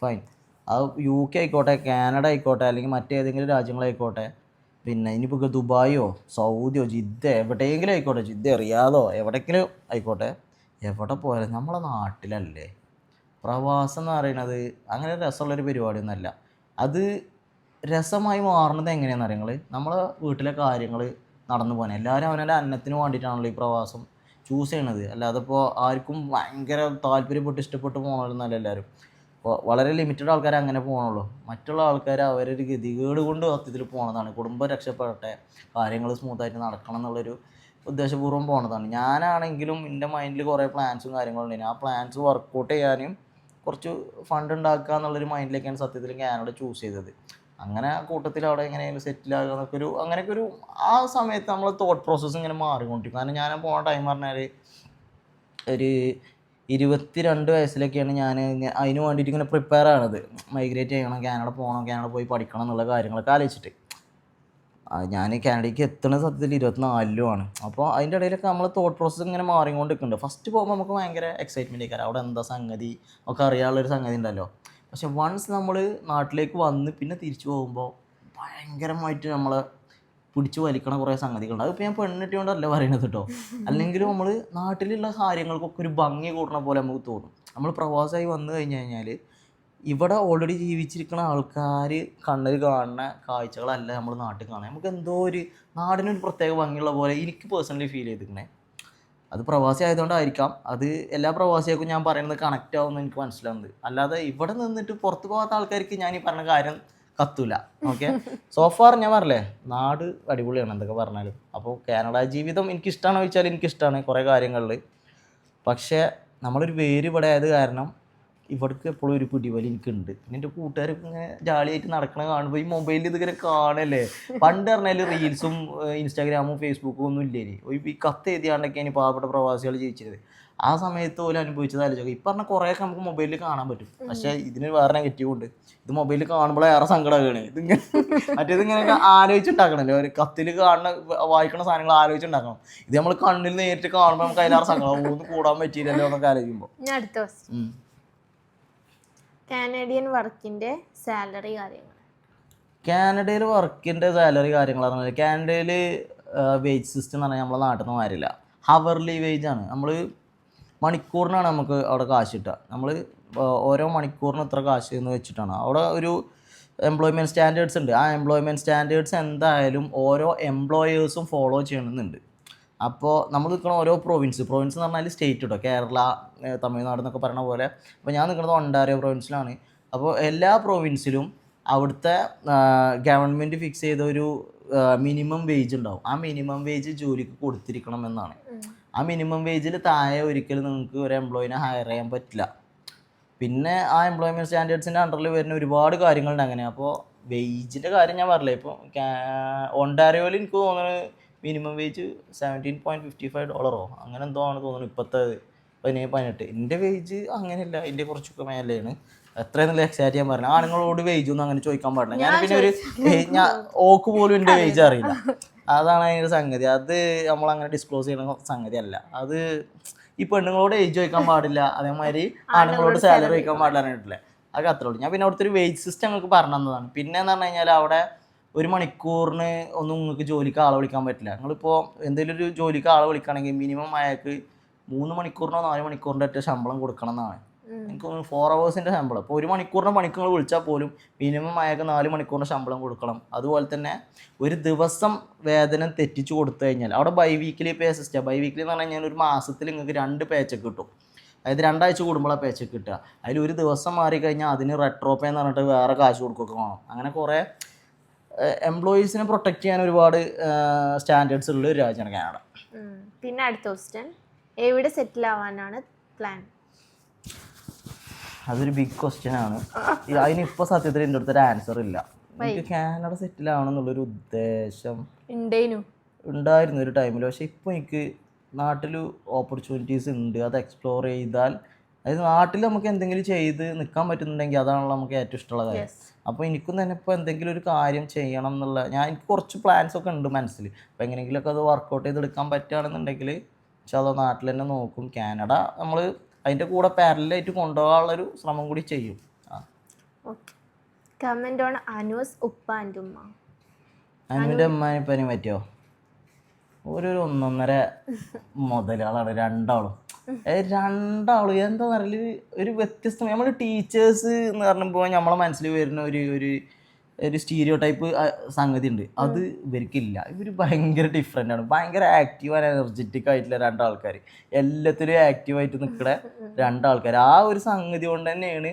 ഫൈൻ, അത് UK ആയിക്കോട്ടെ, കാനഡ ആയിക്കോട്ടെ, അല്ലെങ്കിൽ മറ്റേതെങ്കിലും രാജ്യങ്ങളായിക്കോട്ടെ, പിന്നെ ഇനിയിപ്പോൾ ദുബായോ സൗദിയോ ജിദ്ദ എവിടെയെങ്കിലും ആയിക്കോട്ടെ, ജിദ്ദ റിയാദോ എവിടെയെങ്കിലും ആയിക്കോട്ടെ, എവിടെ പോയാലും നമ്മളെ നാട്ടിലല്ലേ. പ്രവാസം എന്ന് പറയുന്നത് അങ്ങനെ രസമുള്ളൊരു പരിപാടിയൊന്നുമല്ല. അത് രസമായി മാറുന്നത് എങ്ങനെയാണെന്ന് അറിയങ്ങൾ, നമ്മളെ വീട്ടിലെ കാര്യങ്ങൾ നടന്നു പോകാൻ. എല്ലാവരും അവനവൻ്റെ അന്നത്തിന് വേണ്ടിയിട്ടാണല്ലോ ഈ പ്രവാസം ചൂസ് ചെയ്യണത്. അല്ലാതെ ഇപ്പോൾ ആർക്കും ഭയങ്കര താല്പര്യപ്പെട്ട് ഇഷ്ടപ്പെട്ട് പോകണമെന്നല്ല എല്ലാവരും. അപ്പോൾ വളരെ ലിമിറ്റഡ് ആൾക്കാർ അങ്ങനെ പോകണുള്ളൂ. മറ്റുള്ള ആൾക്കാർ അവരൊരു ഗതികേട് കൊണ്ട് സത്യത്തിൽ പോണതാണ്. കുടുംബം രക്ഷപ്പെടട്ടെ, കാര്യങ്ങൾ സ്മൂത്തായിട്ട് നടക്കണം എന്നുള്ളൊരു ഉദ്ദേശപൂർവ്വം പോണതാണ്. ഞാനാണെങ്കിലും എൻ്റെ മൈൻഡിൽ കുറേ പ്ലാൻസും കാര്യങ്ങളുണ്ടായിരുന്നു. ആ പ്ലാൻസ് വർക്കൗട്ട് ചെയ്യാനും കുറച്ച് ഫണ്ട് ഉണ്ടാക്കുക എന്നുള്ളൊരു മൈൻഡിലേക്കാണ് സത്യത്തിൽ കാനഡ ചൂസ് ചെയ്തത്. അങ്ങനെ കൂട്ടത്തിൽ അവിടെ എങ്ങനെയാലും സെറ്റിലാകുക എന്നൊക്കെ അങ്ങനെയൊക്കെ ഒരു ആ സമയത്ത് നമ്മൾ തോട്ട് പ്രോസസ്സ് ഇങ്ങനെ മാറിക്കൊണ്ടിരിക്കും. കാരണം ഞാൻ പോണ ടൈം പറഞ്ഞാൽ ഒരു 22 വയസ്സിലൊക്കെയാണ് ഞാൻ അതിന് വേണ്ടിയിട്ട് ഇങ്ങനെ പ്രിപ്പയർ ആണത്. മൈഗ്രേറ്റ് ചെയ്യണം, കാനഡ പോകണം, കാനഡ പോയി പഠിക്കണം എന്നുള്ള കാര്യങ്ങളൊക്കെ ആലോചിച്ചിട്ട് ഞാൻ കാനഡയ്ക്ക് എത്തുന്ന സത്യത്തിൽ 24-ലുമാണ്. അപ്പോൾ അതിൻ്റെ ഇടയിലൊക്കെ നമ്മൾ തോട്ട് പ്രോസസ്സ് ഇങ്ങനെ മാറിക്കൊണ്ടിരിക്കുന്നുണ്ട്. ഫസ്റ്റ് പോകുമ്പോൾ നമുക്ക് ഭയങ്കര എക്സൈറ്റ്മെൻറ്റ് ആയിരിക്കും, അവിടെ എന്താ സംഗതി ഒക്കെ അറിയാനുള്ളൊരു സംഗതി ഉണ്ടല്ലോ. പക്ഷെ വൺസ് നമ്മൾ നാട്ടിലേക്ക് വന്ന് പിന്നെ തിരിച്ചു പോകുമ്പോൾ ഭയങ്കരമായിട്ട് നമ്മളെ പിടിച്ചു വലിക്കണ കുറേ സംഗതികളുണ്ട്. അതിപ്പോൾ ഞാൻ പെണ്ണിട്ടുകൊണ്ടല്ല പറയുന്നത് കേട്ടോ. അല്ലെങ്കിൽ നമ്മൾ നാട്ടിലുള്ള കാര്യങ്ങൾക്കൊക്കെ ഒരു ഭംഗി കൂട്ടണ പോലെ നമുക്ക് തോന്നും. നമ്മൾ പ്രവാസമായി വന്നു കഴിഞ്ഞ് കഴിഞ്ഞാൽ ഇവിടെ ഓൾറെഡി ജീവിച്ചിരിക്കുന്ന ആൾക്കാർ കണ്ണിൽ കാണുന്ന കാഴ്ചകളല്ല നമ്മൾ നാട്ടിൽ കാണുക. നമുക്ക് എന്തോ ഒരു നാടിനൊരു പ്രത്യേക ഭംഗിയുള്ള പോലെ എനിക്ക് പേഴ്സണലി ഫീൽ ചെയ്തിരിക്കണേ. അത് പ്രവാസി ആയതുകൊണ്ടായിരിക്കാം. അത് എല്ലാ പ്രവാസികൾക്കും ഞാൻ പറയുന്നത് കണക്റ്റ് ആവുമെന്ന് എനിക്ക് മനസ്സിലാവുന്നത്. അല്ലാതെ ഇവിടെ നിന്നിട്ട് പുറത്ത് പോകാത്ത ആൾക്കാർക്ക് ഞാൻ ഈ പറഞ്ഞ കാര്യം കത്തൂല. ഓക്കെ, സോഫാർ ഞാൻ പറഞ്ഞില്ലേ നാട് അടിപൊളിയാണ് എന്തൊക്കെ പറഞ്ഞാലും. അപ്പോൾ കാനഡ ജീവിതം എനിക്കിഷ്ടമാണോ ചോദിച്ചാൽ എനിക്കിഷ്ടമാണ് കുറേ കാര്യങ്ങളിൽ. പക്ഷേ നമ്മളൊരു വേര് ഇവിടെ ആയത് കാരണം ഇവിടേക്ക് എപ്പോഴും ഒരു പിടിവലി എനിക്കുണ്ട്. പിന്നെ എൻ്റെ കൂട്ടുകാരൊക്കെ ഇങ്ങനെ ജാളിയായിട്ട് നടക്കണ കാണുമ്പോൾ ഈ മൊബൈലിൽ ഇതിങ്ങനെ കാണല്ലേ. പണ്ട് പറഞ്ഞാൽ റീൽസും ഇൻസ്റ്റാഗ്രാമും ഫേസ്ബുക്കും ഒന്നും ഇല്ലേ. ഈ കത്ത് എഴുതിയാണ്ടൊക്കെയാണ് പാവപ്പെട്ട പ്രവാസികൾ ജീവിച്ചത്. ആ സമയത്ത് പോലും അനുഭവിച്ചത് ആലോചിക്കുക. ഈ പറഞ്ഞ കുറേയൊക്കെ നമുക്ക് മൊബൈലിൽ കാണാൻ പറ്റും. പക്ഷേ ഇതിന് വേറെ നെഗറ്റീവ് ഉണ്ട്. ഇത് മൊബൈലിൽ കാണുമ്പോൾ ഏറെ സങ്കടമാകുകയാണ്. ഇതിങ്ങനെ മറ്റേതിങ്ങനെയൊക്കെ ആലോചിച്ചുണ്ടാക്കണല്ലോ. ഒരു കത്തിൽ കാണുന്ന വായിക്കുന്ന സാധനങ്ങൾ ആലോചിച്ചുണ്ടാക്കണം. ഇത് നമ്മൾ കണ്ണിൽ നേരിട്ട് കാണുമ്പോൾ നമുക്ക് അതിലേറെ സങ്കടം ഒന്നും കൂടാൻ പറ്റിയില്ലല്ലോ എന്നൊക്കെ ആലോചിക്കുമ്പോൾ. കാനഡിയൻ വർക്കിൻ്റെ സാലറി കാര്യങ്ങൾ. കാനഡയിൽ വർക്കിൻ്റെ സാലറി കാര്യങ്ങൾ പറഞ്ഞാൽ കാനഡയിൽ വേജ് സിസ്റ്റം എന്ന് പറഞ്ഞാൽ നമ്മളെ നാട്ടിൽ നിന്ന് മാറില്ല. ഹവർലി വേജാണ്. നമ്മൾ മണിക്കൂറിനാണ് നമുക്ക് അവിടെ കാശ് കിട്ടുക. നമ്മൾ ഓരോ മണിക്കൂറിന് ഇത്ര കാശ് എന്ന് വെച്ചിട്ടാണ്. അവിടെ ഒരു എംപ്ലോയ്മെൻറ്റ് സ്റ്റാൻഡേർഡ്സ് ഉണ്ട്. ആ എംപ്ലോയ്മെൻറ്റ് സ്റ്റാൻഡേർഡ്സ് എന്തായാലും ഓരോ എംപ്ലോയേഴ്സും ഫോളോ ചെയ്യണമെന്നുണ്ട്. അപ്പോൾ നമ്മൾ നിൽക്കുന്ന ഓരോ പ്രൊവിൻസ് എന്ന് പറഞ്ഞാൽ സ്റ്റേറ്റ് കേട്ടോ, കേരള, തമിഴ്നാട് എന്നൊക്കെ പറയുന്ന പോലെ. അപ്പോൾ ഞാൻ നിൽക്കുന്നത് ഒണ്ടാരിയോ പ്രൊവിൻസിലാണ്. അപ്പോൾ എല്ലാ പ്രൊവിൻസിലും അവിടുത്തെ ഗവൺമെൻറ് ഫിക്സ് ചെയ്ത ഒരു മിനിമം വേജ് ഉണ്ടാവും. ആ മിനിമം വേജ് ജോലിക്ക് കൊടുത്തിരിക്കണം എന്നാണ്. ആ മിനിമം വേജിൽ താഴെ ഒരിക്കലും നിങ്ങൾക്ക് ഒരു എംപ്ലോയിനെ ഹയർ ചെയ്യാൻ പറ്റില്ല. പിന്നെ ആ എംപ്ലോയ്മെൻറ്റ് സ്റ്റാൻഡേർഡ്സിൻ്റെ അണ്ടറിൽ വരുന്ന ഒരുപാട് കാര്യങ്ങളുണ്ട് അങ്ങനെ. അപ്പോൾ വേജിൻ്റെ കാര്യം ഞാൻ പറഞ്ഞില്ലേ, ഇപ്പോൾ ഒണ്ടാരിയോയിൽ എനിക്ക് തോന്നുന്നത് മിനിമം വേജ് $17.55 അങ്ങനെ എന്തോ ആണ് തോന്നുന്നു. ഇപ്പോഴത്തെ 17-18. എൻ്റെ വേജ് അങ്ങനെയല്ല, എൻ്റെ കുറച്ചൊക്കെ മേലെയാണ്. എത്രയെന്നുള്ള എക്സാക്റ്റ് ഞാൻ പറഞ്ഞു. ആണുങ്ങളോട് വേജ് ഒന്നും അങ്ങനെ ചോദിക്കാൻ പാടില്ല. ഞാൻ പിന്നെ ഞാൻ ഓക്ക് പോലും എൻ്റെ വേജ് അറിയില്ല. അതാണ് അതിൻ്റെ സംഗതി. അത് നമ്മളങ്ങനെ ഡിസ്ക്ലോസ് ചെയ്യുന്ന സംഗതി അല്ല. അത് ഈ പെണ്ണുങ്ങളോട് ഏജ് ചോദിക്കാൻ പാടില്ല, അതേമാതിരി ആണുങ്ങളോട് സാലറി ചോദിക്കാൻ പാടില്ല പറഞ്ഞിട്ടില്ലേ. അതൊക്കെ അത്രേ ഉള്ളൂ. ഞാൻ പിന്നെ അവിടുത്തെ ഒരു വെയിറ്റ് സിസ്റ്റം ഞങ്ങൾക്ക് പറഞ്ഞു തന്നതാണ്. പിന്നെ എന്ന് പറഞ്ഞു കഴിഞ്ഞാൽ അവിടെ 1 മണിക്കൂറിന് ഒന്നും നിങ്ങൾക്ക് ജോലിക്ക് ആളെ വിളിക്കാൻ പറ്റില്ല. നിങ്ങളിപ്പോൾ എന്തെങ്കിലും ഒരു ജോലിക്ക് ആളെ വിളിക്കുകയാണെങ്കിൽ മിനിമം അയാൾക്ക് 3 മണിക്കൂറിനോ 4 മണിക്കൂറിൻ്റെ ഒറ്റ ശമ്പളം കൊടുക്കണം എന്നാണ്. എനിക്ക് 4 ഹവേഴ്സിൻ്റെ ശമ്പളം. ഇപ്പോൾ 1 മണിക്കൂറിൻ്റെ പണിക്ക് നിങ്ങൾ വിളിച്ചാൽ പോലും മിനിമം അയാൾക്ക് 4 മണിക്കൂറിൻ്റെ ശമ്പളം കൊടുക്കണം. അതുപോലെ തന്നെ ഒരു ദിവസം വേതനം തെറ്റിച്ച് കൊടുത്തു കഴിഞ്ഞാൽ അവിടെ bi weekly pay system. Bi weekly എന്ന് പറഞ്ഞു കഴിഞ്ഞാൽ ഒരു മാസത്തിൽ നിങ്ങൾക്ക് 2 പേച്ചൊക്കെ കിട്ടും. അതായത് 2 ആഴ്ച കൂടുമ്പോഴാണ് പേച്ചൊക്കെ കിട്ടുക. അതിൽ ഒരു ദിവസം മാറിക്കഴിഞ്ഞാൽ അതിന് റെട്രോ പേ എന്ന് പറഞ്ഞിട്ട് വേറെ കാശ് കൊടുക്കുകയൊക്കെ വേണം. അങ്ങനെ കുറേ എംപ്ലോയീസിനെ പ്രൊട്ടക്റ്റ് ചെയ്യാൻ ഒരുപാട് സ്റ്റാൻഡേർഡ്സ് ഉള്ള ഒരു രാജ്യമാണ് കാനഡ. പിന്നെ അടുത്ത ക്വസ്റ്റ്യൻ, എവിടെ സെറ്റിൽ ആവാനാണ് പ്ലാൻ? അതൊരു ബിഗ് ക്വസ്റ്റ്യൻ ആണ്. അതിനിപ്പോൾ സത്യത്തിൽ എൻ്റെ അടുത്തൊരു ആൻസർ ഇല്ല. എനിക്ക് കാനഡ സെറ്റിൽ ആവണം എന്നുള്ളൊരു ഉദ്ദേശം ഉണ്ടായിരുന്നു ഒരു ടൈമിൽ. പക്ഷെ ഇപ്പോൾ എനിക്ക് നാട്ടിൽ ഓപ്പർച്യൂണിറ്റീസ് ഉണ്ട്. അത് എക്സ്പ്ലോർ ചെയ്താൽ, അതായത് നാട്ടിൽ നമുക്ക് എന്തെങ്കിലും ചെയ്ത് നിൽക്കാൻ പറ്റുന്നുണ്ടെങ്കിൽ അതാണല്ലോ നമുക്ക് ഏറ്റവും ഇഷ്ടമുള്ള കാര്യം. അപ്പോൾ എനിക്കും തന്നെ ഇപ്പോൾ എന്തെങ്കിലും ഒരു കാര്യം ചെയ്യണം എന്നുള്ള എനിക്ക് കുറച്ച് പ്ലാൻസ് ഒക്കെ ഉണ്ട് മനസ്സിൽ. അപ്പോൾ എങ്ങനെയെങ്കിലുമൊക്കെ അത് വർക്കൗട്ട് ചെയ്തെടുക്കാൻ പറ്റുകയാണെന്നുണ്ടെങ്കിൽ പക്ഷെ അത് നാട്ടിൽ തന്നെ നോക്കും. കാനഡ നമ്മൾ അതിൻ്റെ കൂടെ പാരലായിട്ട് കൊണ്ടുപോകാനുള്ളൊരു ശ്രമം കൂടി ചെയ്യും. കമന്റ് ഓൺ അനൂസ് ഉപ്പ ആൻഡ് ഉമ്മ. അനുവിൻ്റെ ഉമ്മാനിപ്പനെ പറ്റിയോ? ഒരു 1.5 മുതലാളാണ് രണ്ടാളും. എന്താ പറയുക, ഒരു വ്യത്യസ്തം. നമ്മൾ ടീച്ചേഴ്സ് എന്ന് പറയുമ്പോൾ നമ്മളെ മനസ്സിൽ വരുന്ന ഒരു സ്റ്റീരിയോ ടൈപ്പ് സംഗതി ഉണ്ട്. അത് ഇവർക്കില്ല. ഇവർ ഭയങ്കര ഡിഫറെൻ്റ് ആണ്. ഭയങ്കര ആക്റ്റീവ് ആൻഡ് എനർജറ്റിക് ആയിട്ടുള്ള 2 ആൾക്കാർ, എല്ലാത്തിലും ആക്റ്റീവായിട്ട് നിൽക്കുന്ന 2 ആൾക്കാർ. ആ ഒരു സംഗതി കൊണ്ട് തന്നെയാണ്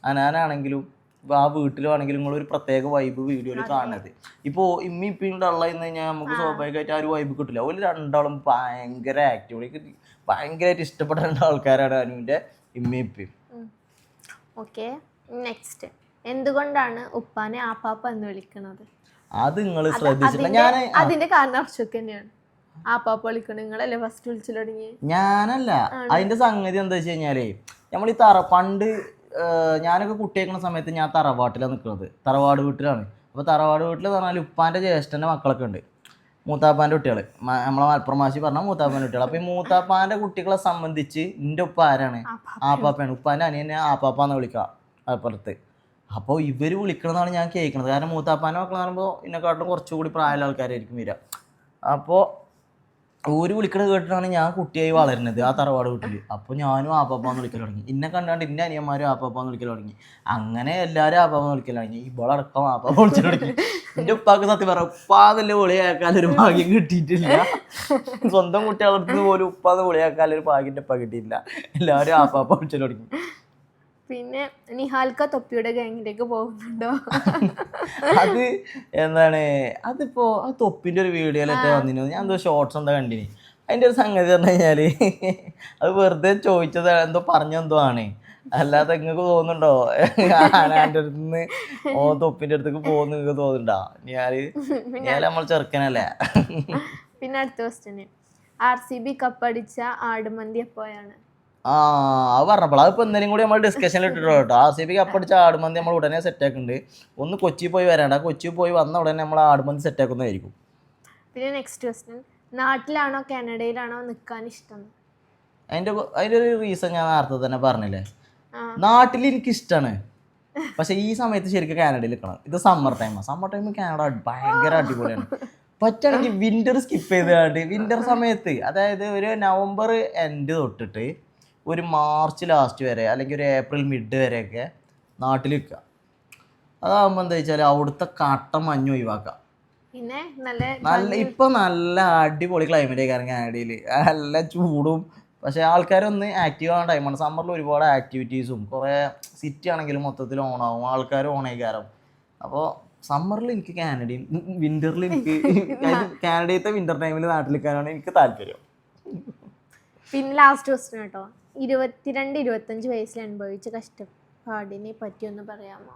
അനാനാണെങ്കിലും ആ വീട്ടിലാണെങ്കിലും നിങ്ങളൊരു പ്രത്യേക വൈബ് വീഡിയോയിൽ കാണുന്നത്. ഇപ്പോൾ ഇമ്മി ഇപ്പിൻ്റെ ഉള്ള എന്ന് കഴിഞ്ഞാൽ നമുക്ക് സ്വാഭാവികമായിട്ട് ആ ഒരു വൈബ് കിട്ടില്ല. ഒരു 2 ആളും ഭയങ്കര ആക്റ്റീവ്, എനിക്ക് ഭയങ്കരമായിട്ട് ഇഷ്ടപ്പെട്ട 2 ആൾക്കാരാണ് അനുവിൻ്റെ ഇമ്മി ഇപ്പിയും. ഓക്കെ, നെക്സ്റ്റ്, എന്തുകൊണ്ടാണ് ഉപ്പാനെ ആപ്പാപ്പ എന്ന് വിളിക്കുന്നത്? അത് നിങ്ങൾ ശ്രദ്ധിച്ചില്ല? ഞാൻ അതിന്റെ കാരണം അർച്ചൊക്കെ തന്നെയാണ്. ആപ്പാപ്പ വിളിക്കണം നിങ്ങളല്ലേ ഫസ്റ്റ് വിളിച്ചു തുടങ്ങി? ഞാനല്ല. അതിന്റെ സംഗതി എന്താ വെച്ച് കഴിഞ്ഞാലേ, നമ്മൾ ഈ പണ്ട് ഞാനൊക്കെ കുട്ടിയേക്കുന്ന സമയത്ത് ഞാൻ തറവാട്ടിലാണ് നിൽക്കുന്നത്. തറവാട് വീട്ടിലാണ്. അപ്പോൾ തറവാട് വീട്ടിൽ എന്ന് പറഞ്ഞാൽ ഉപ്പാൻ്റെ ജ്യേഷ്ഠൻ്റെ മക്കളൊക്കെ ഉണ്ട്, മൂത്താപ്പാൻ്റെ കുട്ടികൾ. നമ്മളെ മലപ്പുറം ഭാഷ പറഞ്ഞാൽ മൂത്താപ്പാൻ്റെ കുട്ടികൾ. അപ്പോൾ ഈ മൂത്താപ്പാൻ്റെ കുട്ടികളെ സംബന്ധിച്ച് എൻ്റെ ഉപ്പ ആരാണ്? ആപ്പാപ്പയാണ്. ഉപ്പാൻ്റെ അനിയനെ ആപ്പാപ്പാന്ന് വിളിക്കുക അപ്പുറത്ത്. അപ്പോൾ ഇവർ വിളിക്കണമെന്നാണ് ഞാൻ കേൾക്കുന്നത്. കാരണം മൂത്താപ്പാൻ്റെ മക്കൾ എന്ന് പറയുമ്പോൾ ഇതിനെക്കാട്ടിലും കുറച്ചുകൂടി പ്രായമുള്ള ആൾക്കാരായിരിക്കും വരിക. അപ്പോൾ ഊര് വിളിക്കണത് കേട്ടിട്ടാണ് ഞാൻ കുട്ടിയായി വളരുന്നത് ആ തറവാട് വീട്ടിൽ. അപ്പോൾ ഞാനും ആപ്പാപ്പാന്ന് വിളിക്കൽ തുടങ്ങി. ഇന്നെ കണ്ടാണ്ട് എൻ്റെ അനിയന്മാരും ആപ്പാപ്പാന്ന് വിളിക്കൽ തുടങ്ങി. അങ്ങനെ എല്ലാവരും ആപ്പാപ്പാന്ന് വിളിക്കൽ തുടങ്ങി. ഇവളടക്കം ആപ്പാപ്പ വിളിച്ചു തുടങ്ങി. എൻ്റെ ഉപ്പാക്ക് സത്യം പറയാം, ഉപ്പാന്നല്ലേ വിളിയാക്കാനൊരു ഭാഗ്യം കിട്ടിയിട്ടില്ല. സ്വന്തം കുട്ടികളടുത്ത് പോലും ഉപ്പാന്ന് വിളിയാക്കാനൊരു ഭാഗ്യം എൻ്റെ ഉപ്പ കിട്ടിയിട്ടില്ല. എല്ലാവരും ആപ്പാപ്പ വിളിച്ചു തുടങ്ങി. പിന്നെ നിഹാൽക്ക തൊപ്പിയുടെ ഗാങ്ങിലേക്ക് പോകുന്നുണ്ടോ? അത് എന്താണ്, അതിപ്പോ ആ തൊപ്പിന്റെ ഒരു വീഡിയോയിലൊക്കെ വന്നിരുന്നു. ഞാൻ എന്തോ ഷോർട്സ് എന്താ കണ്ടിന്. അതിന്റെ ഒരു സംഗതി പറഞ്ഞു കഴിഞ്ഞാല് അത് വെറുതെ ചോദിച്ചത്, എന്തോ പറഞ്ഞെന്തോ ആണ്. അല്ലാതെ നിങ്ങൾക്ക് തോന്നുന്നുണ്ടോ ഞാൻ എൻ്റെ അടുത്ത് നിന്ന് തൊപ്പിന്റെ അടുത്തേക്ക് പോകുന്ന നിങ്ങൾക്ക് തോന്നുന്നുണ്ടോ? ഞാൻ നമ്മൾ ചെറുക്കനല്ലേ. പിന്നെ അടുത്ത ക്വസ്റ്റ്യൻ, RCB കപ്പടിച്ച ആടുമന്തി എപ്പോഴാണ്? അത് പറഞ്ഞപ്പോൾ അതിപ്പോൾ എന്തെങ്കിലും കൂടി നമ്മൾ ഡിസ്കഷനിൽ ഇട്ടിട്ടോ കേട്ടോ. RCB കപ്പടിച്ച ആടുമന്തി നമ്മൾ ഉടനെ സെറ്റാക്കുന്നുണ്ട്. ഒന്ന് കൊച്ചി പോയി വരാണ്ട്. കൊച്ചി പോയി വന്ന ഉടനെ നമ്മൾ ആടുമന്തി സെറ്റാക്കുന്നതായിരിക്കും. പിന്നെ നെക്സ്റ്റ് ക്വസ്റ്റ്യൻ, നാട്ടിലാണോ കാനഡയിലാണോ നിൽക്കാൻ ഇഷ്ടം? അതിൻ്റെ ഒരു റീസൺ ഞാൻ നേരത്തെ തന്നെ പറഞ്ഞില്ലേ. നാട്ടിൽ എനിക്കിഷ്ടമാണ്, പക്ഷെ ഈ സമയത്ത് ശരിക്കും കാനഡയിൽ നിൽക്കണം. ഇത് സമ്മർ ടൈമാണ്. സമ്മർ ടൈം കാനഡ ഭയങ്കര അടിപൊളിയാണ്. പറ്റുകയാണെങ്കിൽ വിൻ്റർ സ്കിപ്പ് ചെയ്താണ്ട് വിൻ്റർ സമയത്ത്, അതായത് ഒരു നവംബർ എൻഡ് തൊട്ടിട്ട് ഒരു മാർച്ച് ലാസ്റ്റ് വരെ അല്ലെങ്കിൽ ഒരു ഏപ്രിൽ മിഡ് വരെയൊക്കെ നാട്ടിൽ നിൽക്കുക. അതാകുമ്പോൾ എന്താ വെച്ചാൽ അവിടുത്തെ കട്ട മഞ്ഞ് ഒഴിവാക്കാം. പിന്നെ ഇപ്പം നല്ല അടിപൊളി ക്ലൈമറ്റ് കാരണം കാനഡയിൽ നല്ല ചൂടും. പക്ഷേ ആൾക്കാരൊന്ന് ആക്റ്റീവ് ആവുന്ന ടൈമാണ്. സമ്മറിൽ ഒരുപാട് ആക്ടിവിറ്റീസും കുറേ സിറ്റി ആണെങ്കിലും മൊത്തത്തിൽ ഓണാവും, ആൾക്കാർ ഓണായിക്കാരം. അപ്പോൾ സമ്മറിൽ എനിക്ക് കാനഡയും വിൻ്ററിൽ എനിക്ക് കാനഡയിലത്തെ വിൻ്റർ ടൈമിൽ നാട്ടിൽ നിൽക്കാനാണ് എനിക്ക് താല്പര്യം. പിന്നെ ലാസ്റ്റ് ക്വസ്റ്റ്യൻ കേട്ടോ, 22-25 വയസ്സിൽ അനുഭവിച്ച കഷ്ടപ്പാടിനെ പറ്റി ഒന്ന് പറയാമോ?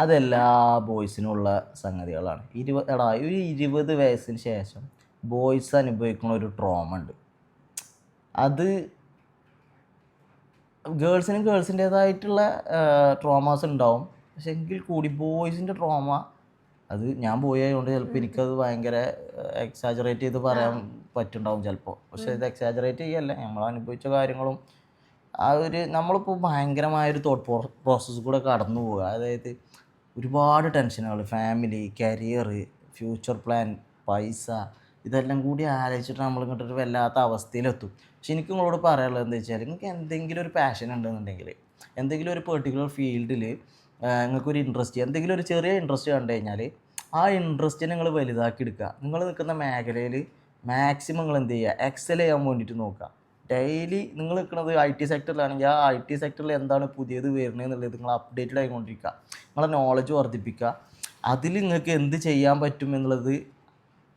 അതെല്ലാ ബോയ്സിനുള്ള സംഗതികളാണ്. ഒരു 20 വയസ്സിന് ശേഷം ബോയ്സ് അനുഭവിക്കുന്ന ഒരു ട്രോമ ഉണ്ട്. അത് ഗേൾസിൻ്റേതായിട്ടുള്ള ട്രോമാസ് ഉണ്ടാവും. പക്ഷെ എങ്കിൽ കൂടി ബോയ്സിൻ്റെ ട്രോമ അത് ഞാൻ പോയതുകൊണ്ട് ചിലപ്പോൾ എനിക്കത് ഭയങ്കര എക്സാജറേറ്റ് ചെയ്ത് പറയാൻ പറ്റുണ്ടാവും ചിലപ്പോൾ. പക്ഷേ ഇത് എക്സാജറേറ്റ് ചെയ്യല്ല, നമ്മൾ അനുഭവിച്ച കാര്യങ്ങളും ആ ഒരു നമ്മളിപ്പോൾ ഭയങ്കരമായൊരു തോട്ട് പ്രോസസ്സ് കൂടെ കടന്നു പോവുക. അതായത് ഒരുപാട് ടെൻഷനുകൾ, ഫാമിലി, കരിയർ, ഫ്യൂച്ചർ പ്ലാൻ, പൈസ, ഇതെല്ലാം കൂടി ആലോചിച്ചിട്ട് നമ്മൾ ഇങ്ങോട്ടൊരു വല്ലാത്ത അവസ്ഥയിലെത്തും. പക്ഷെ എനിക്ക് നിങ്ങളോട് പറയാനുള്ളത് എന്താ വെച്ചാൽ, നിങ്ങൾക്ക് എന്തെങ്കിലും ഒരു പാഷൻ ഉണ്ടെന്നുണ്ടെങ്കിൽ, എന്തെങ്കിലും ഒരു പെർട്ടിക്കുലർ ഫീൽഡിൽ നിങ്ങൾക്കൊരു ഇൻട്രസ്റ്റ്, എന്തെങ്കിലും ഒരു ചെറിയ ഇൻട്രസ്റ്റ് കണ്ടു കഴിഞ്ഞാൽ ആ ഇൻട്രസ്റ്റിനെ നിങ്ങൾ വലുതാക്കി എടുക്കുക. നിങ്ങൾ നിൽക്കുന്ന മേഖലയിൽ മാക്സിമം നിങ്ങൾ എന്ത് ചെയ്യുക, എക്സൽ ചെയ്യാൻ വേണ്ടിയിട്ട് നോക്കുക. ഡെയിലി നിങ്ങൾ നിൽക്കുന്നത് IT സെക്ടറിലാണെങ്കിൽ ആ IT സെക്ടറിൽ എന്താണ് പുതിയത് വരുന്നത് എന്നുള്ളത് നിങ്ങൾ അപ്ഡേറ്റഡ് ആയിക്കൊണ്ടിരിക്കുക. നിങ്ങളെ നോളജ് വർദ്ധിപ്പിക്കുക. അതിൽ നിങ്ങൾക്ക് എന്ത് ചെയ്യാൻ പറ്റും എന്നുള്ളത്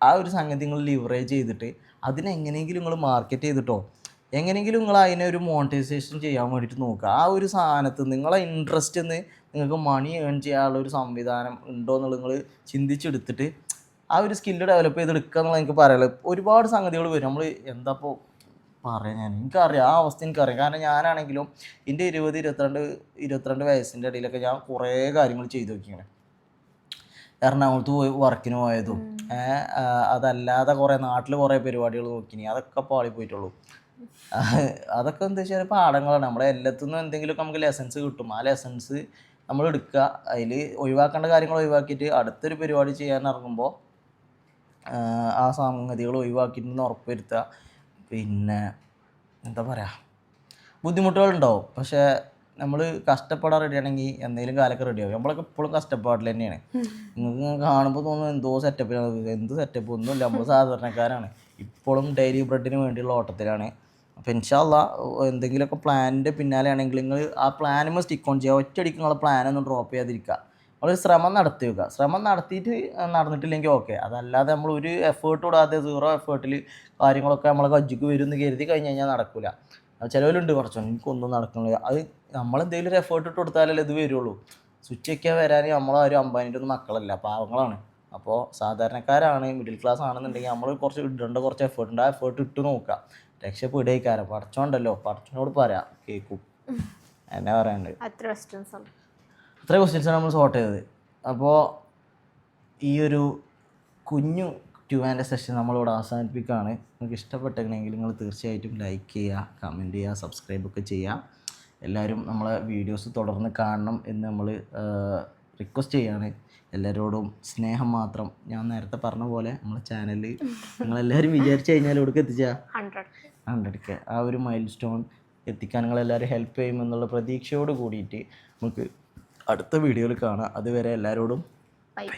ആ ഒരു സംഗതി നിങ്ങൾ ലിവറേജ് ചെയ്തിട്ട് അതിനെങ്ങനെയെങ്കിലും നിങ്ങൾ മാർക്കറ്റ് ചെയ്തിട്ടോ എങ്ങനെയെങ്കിലും നിങ്ങൾ അതിനെ ഒരു മോണിറ്റൈസേഷൻ ചെയ്യാൻ വേണ്ടിയിട്ട് നോക്കുക. ആ ഒരു സാധനത്ത് നിങ്ങളെ ഇൻട്രസ്റ്റ് നിന്ന് നിങ്ങൾക്ക് മണി ഏൺ ചെയ്യാനുള്ള ഒരു സംവിധാനം ഉണ്ടോ എന്നുള്ളത് നിങ്ങൾ ചിന്തിച്ചെടുത്തിട്ട് ആ ഒരു സ്കില്ല് ഡെവലപ്പ് ചെയ്തെടുക്കുക എന്നുള്ളത് എനിക്ക് പറയാനുള്ളത്. ഒരുപാട് സംഗതികൾ വരും. നമ്മൾ എന്താ ഇപ്പോൾ പറയാൻ, എനിക്കറിയാം ആ അവസ്ഥ എനിക്കറിയാം. കാരണം ഞാനാണെങ്കിലും എൻ്റെ 22 വയസ്സിൻ്റെ ഇടയിലൊക്കെ ഞാൻ കുറേ കാര്യങ്ങൾ ചെയ്തു നോക്കിയാണ്. എറണാകുളത്ത് പോയി വർക്കിന് പോയതും അതല്ലാതെ കുറേ നാട്ടിൽ കുറേ പരിപാടികൾ നോക്കിനി, അതൊക്കെ പാളി പോയിട്ടുള്ളൂ. അതൊക്കെ എന്താ വെച്ചാൽ പാഠങ്ങളാണ്. നമ്മളെ എല്ലാത്തുനിന്നും എന്തെങ്കിലുമൊക്കെ നമുക്ക് ലെസൺസ് കിട്ടും. ആ ലെസൺസ് നമ്മൾ എടുക്കുക, അതിൽ ഒഴിവാക്കേണ്ട കാര്യങ്ങൾ ഒഴിവാക്കിയിട്ട് അടുത്തൊരു പരിപാടി ചെയ്യാൻ ഇറങ്ങുമ്പോൾ ആ സംഗതികൾ ഒഴിവാക്കിയിട്ടുണ്ടെന്ന് ഉറപ്പ് വരുത്തുക. പിന്നെ എന്താ പറയുക, ബുദ്ധിമുട്ടുകളുണ്ടാവും, പക്ഷേ നമ്മൾ കഷ്ടപ്പെടാൻ റെഡിയാണെങ്കിൽ എന്തെങ്കിലും കാലൊക്കെ റെഡിയാവും. നമ്മളൊക്കെ ഇപ്പോഴും കഷ്ടപ്പാടിൽ തന്നെയാണ്. നിങ്ങൾക്ക് കാണുമ്പോൾ തോന്നുന്നു എന്തോ സെറ്റപ്പിലാണ്, എന്ത് സെറ്റപ്പ് ഒന്നുമില്ല, നമ്മൾ സാധാരണക്കാരാണ്. ഇപ്പോഴും ഡെയിലി ബ്രെഡിന് വേണ്ടിയുള്ള ഓട്ടത്തിലാണ്. അപ്പോൾ ഇൻഷാ അല്ലാഹ് എന്തെങ്കിലുമൊക്കെ പ്ലാനിൻ്റെ പിന്നാലെ ആണെങ്കിൽ നിങ്ങൾ ആ പ്ലാനുമ്പോൾ സ്റ്റിക്ക് ഓൺ ചെയ്യുക. ഒറ്റയടിക്ക് നിങ്ങളെ പ്ലാനൊന്നും ഡ്രോപ്പ് ചെയ്യാതിരിക്കുക. നമ്മളൊരു ശ്രമം നടത്തി വെക്കുക. ശ്രമം നടത്തിയിട്ട് നടന്നിട്ടില്ലെങ്കിൽ ഓക്കെ, അതല്ലാതെ നമ്മൾ ഒരു എഫേർട്ട് ഇടാതെ 0 എഫേർട്ടിൽ കാര്യങ്ങളൊക്കെ നമ്മളെ കജ്ജിക്ക് വരും എന്ന് കരുതി കഴിഞ്ഞ് കഴിഞ്ഞാൽ നടക്കില്ല. ചിലവിലുണ്ട് കുറച്ചോ എനിക്കൊന്നും നടക്കണില്ല. അത് നമ്മളെന്തെങ്കിലും ഒരു എഫേർട്ട് ഇട്ട് കൊടുത്താലല്ലേ ഇത് വരുള്ളൂ. സ്വിച്ച് വയ്ക്കാൻ വരാൻ നമ്മളൊരു അമ്പാനിൻ്റെ ഒന്നും മക്കളല്ല, പാവങ്ങളാണ്. അപ്പോൾ സാധാരണക്കാരാണ്, മിഡിൽ ക്ലാസ് ആണെന്നുണ്ടെങ്കിൽ നമ്മൾ കുറച്ച് ഇടേണ്ട കുറച്ച് എഫേർട്ട് ഉണ്ട്. ആ എഫേർട്ട് ഇട്ട് നോക്കുക, രക്ഷപ്പെടുകയായിക്കാരം. പഠിച്ചോണ്ടല്ലോ, പഠിച്ചോനോട് പറയാം, കേൾക്കും. എന്നാ പറയാനുണ്ട്, അത്ര ക്വസ്റ്റ്യൻസാണ് നമ്മൾ സോർട്ട് ചെയ്തത്. അപ്പോൾ ഈ ഒരു കുഞ്ഞു Q&A സെഷൻ നമ്മളിവിടെ അവസാനിപ്പിക്കുകയാണ്. നിങ്ങൾക്ക് ഇഷ്ടപ്പെട്ടെങ്കിൽ നിങ്ങൾ തീർച്ചയായിട്ടും ലൈക്ക് ചെയ്യുക, കമൻറ്റ് ചെയ്യുക, സബ്സ്ക്രൈബൊക്കെ ചെയ്യുക. എല്ലാവരും നമ്മളെ വീഡിയോസ് തുടർന്ന് കാണണം എന്ന് നമ്മൾ റിക്വസ്റ്റ് ചെയ്യുകയാണ്. എല്ലാവരോടും സ്നേഹം മാത്രം. ഞാൻ നേരത്തെ പറഞ്ഞ പോലെ നമ്മളെ ചാനലിൽ നിങ്ങളെല്ലാവരും വിചാരിച്ചു കഴിഞ്ഞാൽ ഇവിടേക്ക് എത്തിച്ചാൽ 100K ആ ഒരു മൈൽ സ്റ്റോൺ എത്തിക്കാൻ നിങ്ങളെല്ലാവരും ഹെൽപ്പ് ചെയ്യുമെന്നുള്ള പ്രതീക്ഷയോട് കൂടിയിട്ട് നമുക്ക് അടുത്ത വീഡിയോയിൽ കാണാം. അതുവരെ എല്ലാവരോടും ബൈ.